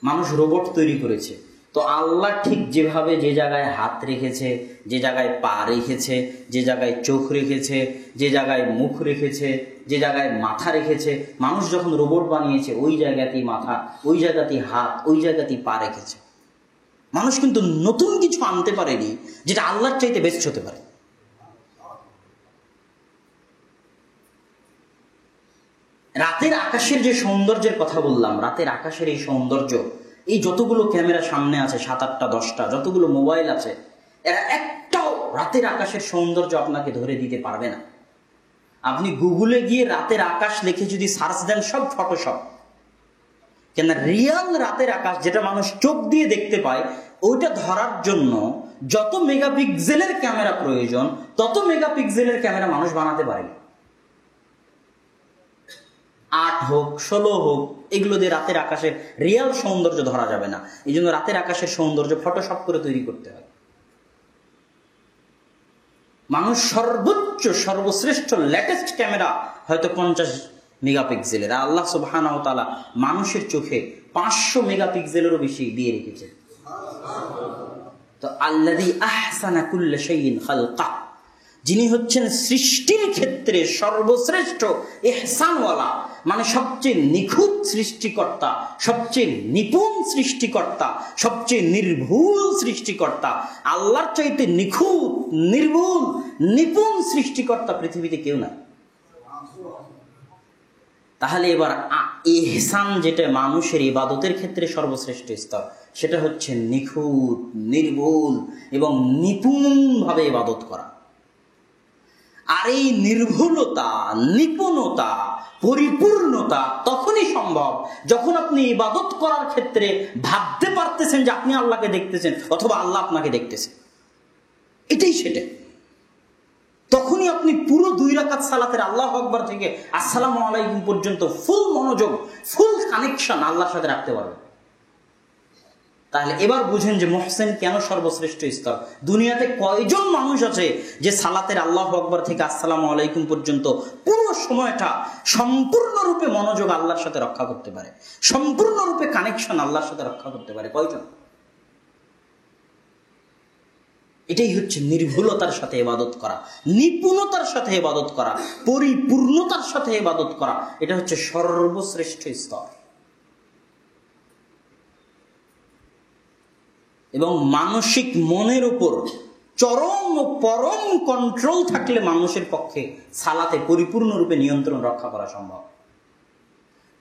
মানুষ রোবট তৈরি করেছে, তো আল্লাহ ঠিক যেভাবে যে জায়গায় হাত রেখেছে, যে জায়গায় পা রেখেছে, যে জায়গায় চোখ রেখেছে, যে জায়গায় মুখ রেখেছে, যে জায়গায় মাথা রেখেছে, মানুষ যখন রোবট বানিয়েছে ওই জায়গাতেই মাথা, ওই জায়গাতেই হাত, ওই জায়গাতেই পা রেখেছে। মানুষ কিন্তু নতুন কিছু আনতে পারেনি যেটা আল্লাহর চাইতে বেস্ট হতে পারে। রাতের আকাশের যে সৌন্দর্যের কথা বললাম, রাতের আকাশের এই সৌন্দর্য, এই যতগুলো ক্যামেরা সামনে আছে, 7, 8, 10টা, যতগুলো মোবাইল আছে, এরা একটাও রাতের আকাশের সৌন্দর্য আপনাকে ধরে দিতে পারবে না। আপনি গুগলে গিয়ে রাতের আকাশ লিখে যদি সার্চ দেন, সব ফটোশপ। কেন রিয়াল রাতের আকাশ যেটা মানুষ চোখ দিয়ে দেখতে পায়, ওইটা ধরার জন্য যত মেগাপিক্সেলের ক্যামেরা প্রয়োজন তত মেগাপিক্সেলের ক্যামেরা মানুষ বানাতে পারেনি। 8 হোক 16 হোক, এগুলো দিয়ে রাতের আকাশের রিয়াল সৌন্দর্য ধরা যাবে না। এই জন্য রাতের আকাশের সৌন্দর্য ফটোশপ করে তৈরি করতে হয়। মানুষ সর্বোচ্চ সর্বশ্রেষ্ঠ লেটেস্ট ক্যামেরা হয়তো 50 মেগাপিক্সেলের, আর আল্লাহ সুবহানাহু ওয়া তাআলা মানুষের চোখে 500 মেগাপিক্সেলেরও বেশি দিয়ে রেখেছে। তো আল্লাযী আহসানা কুল্লা শাইইন খালকা, যিনি হচ্ছেন সৃষ্টির ক্ষেত্রে সর্বশ্রেষ্ঠ ইহসানওয়ালা, মানে সবচেয়ে নিখুঁত সৃষ্টিকর্তা, সবচেয়ে নিপুণ সৃষ্টিকর্তা, সবচেয়ে নির্ভুল সৃষ্টিকর্তা। আল্লাহর চাইতে নিখুঁত, নির্ভুল, নিপুণ সৃষ্টিকর্তা পৃথিবীতে কেউ নাই। তাহলে এবার ইহসান, যেটা মানুষের ইবাদতের ক্ষেত্রে সর্বশ্রেষ্ঠ স্তর, সেটা হচ্ছে নিখুঁত, নির্ভুল এবং নিপুণভাবে ইবাদত করা। আর এই নির্ভুলতা, নিপুণতা, পরিপূর্ণতা তখনই সম্ভব যখন আপনি ইবাদত করার ক্ষেত্রে ভাবতে পারতেছেন যে আপনি আল্লাহকে দেখতেছেন অথবা আল্লাহ আপনাকে দেখতেছেন। এটাই সেটা। তখনই আপনি পুরো 2 রাকাত সালাতের আল্লাহু আকবার থেকে আসসালামু আলাইকুম পর্যন্ত ফুল মনোযোগ, ফুল কানেকশন আল্লাহর সাথে রাখতে পারবেন। তাহলে এবার বুঝেন যে মুহসিন কেন সর্বশ্রেষ্ঠ স্তর। দুনিয়াতে কয়জন মানুষ আছে যে সালাতের আল্লাহু আকবার থেকে আসসালামু আলাইকুম পর্যন্ত পুরো সময়টা সম্পূর্ণরূপে মনোযোগ আল্লাহর সাথে রক্ষা করতে পারে, সম্পূর্ণরূপে কানেকশন আল্লাহর সাথে রক্ষা করতে পারে? কয়জন? এটাই হচ্ছে নির্ভুলতার সাথে ইবাদত করা, নিপুণতার সাথে ইবাদত করা, পরিপূর্ণতার সাথে ইবাদত করা। এটা হচ্ছে সর্বশ্রেষ্ঠ স্তর। এবং মানসিক মনের উপর চরম ও পরম কন্ট্রোল থাকলে মানুষের পক্ষে সালাতে পরিপূর্ণরূপে নিয়ন্ত্রণ রক্ষা করা সম্ভব।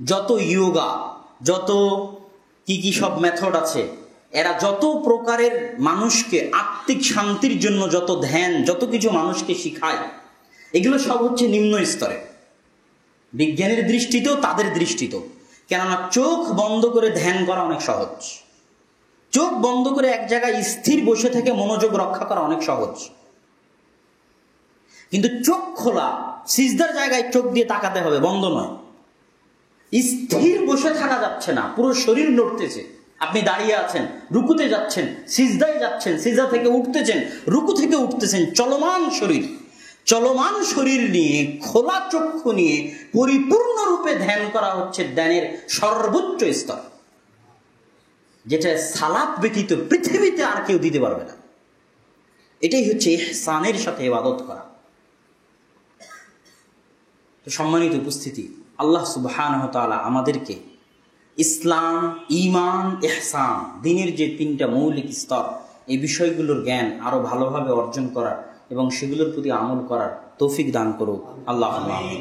যত ইয়োগা, যত কি সব মেথড আছে, এরা যত প্রকারের মানুষকে আত্মিক শান্তির জন্য যত ধ্যান, যত কিছু মানুষকে শিখায়, এগুলো সব হচ্ছে নিম্ন স্তরে। বিজ্ঞানের দৃষ্টিতেও, তাদের দৃষ্টিতেও। কেননা চোখ বন্ধ করে ধ্যান করা অনেক সহজ, চোখ বন্ধ করে এক জায়গায় স্থির বসে থেকে মনোযোগ রক্ষা করা অনেক সহজ। কিন্তু চোখ খোলা, সিজদার জায়গায় চোখ দিয়ে তাকাতে হবে, বন্ধ নয়। স্থির বসে থাকা যাচ্ছে না, পুরো শরীর নড়তেছে। আপনি দাঁড়িয়ে আছেন, রুকুতে যাচ্ছেন, সিজদায় যাচ্ছেন, সিজদা থেকে উঠতেছেন, রুকু থেকে উঠতেছেন, চলমান শরীর। চলমান শরীর নিয়ে, খোলা চক্ষু নিয়ে পরিপূর্ণরূপে ধ্যান করা হচ্ছে ধ্যানের সর্বোচ্চ স্তর, যেটা সালাত ব্যতীত পৃথিবীতে আর কেউ দিতে পারবে না। এটাই হচ্ছে ইহসানের সাথে ইবাদত করা। তো সম্মানিত উপস্থিতি, আল্লাহ সুবহানাহু ওয়া তাআলা আমাদেরকে ইসলাম, ঈমান, ইহসান, দ্বীনের যে 3টা মৌলিক স্তর, এই বিষয়গুলোর জ্ঞান আরো ভালোভাবে অর্জন করার এবং সেগুলোর প্রতি আমল করার তৌফিক দান করুক। আল্লাহুম্মা আমিন।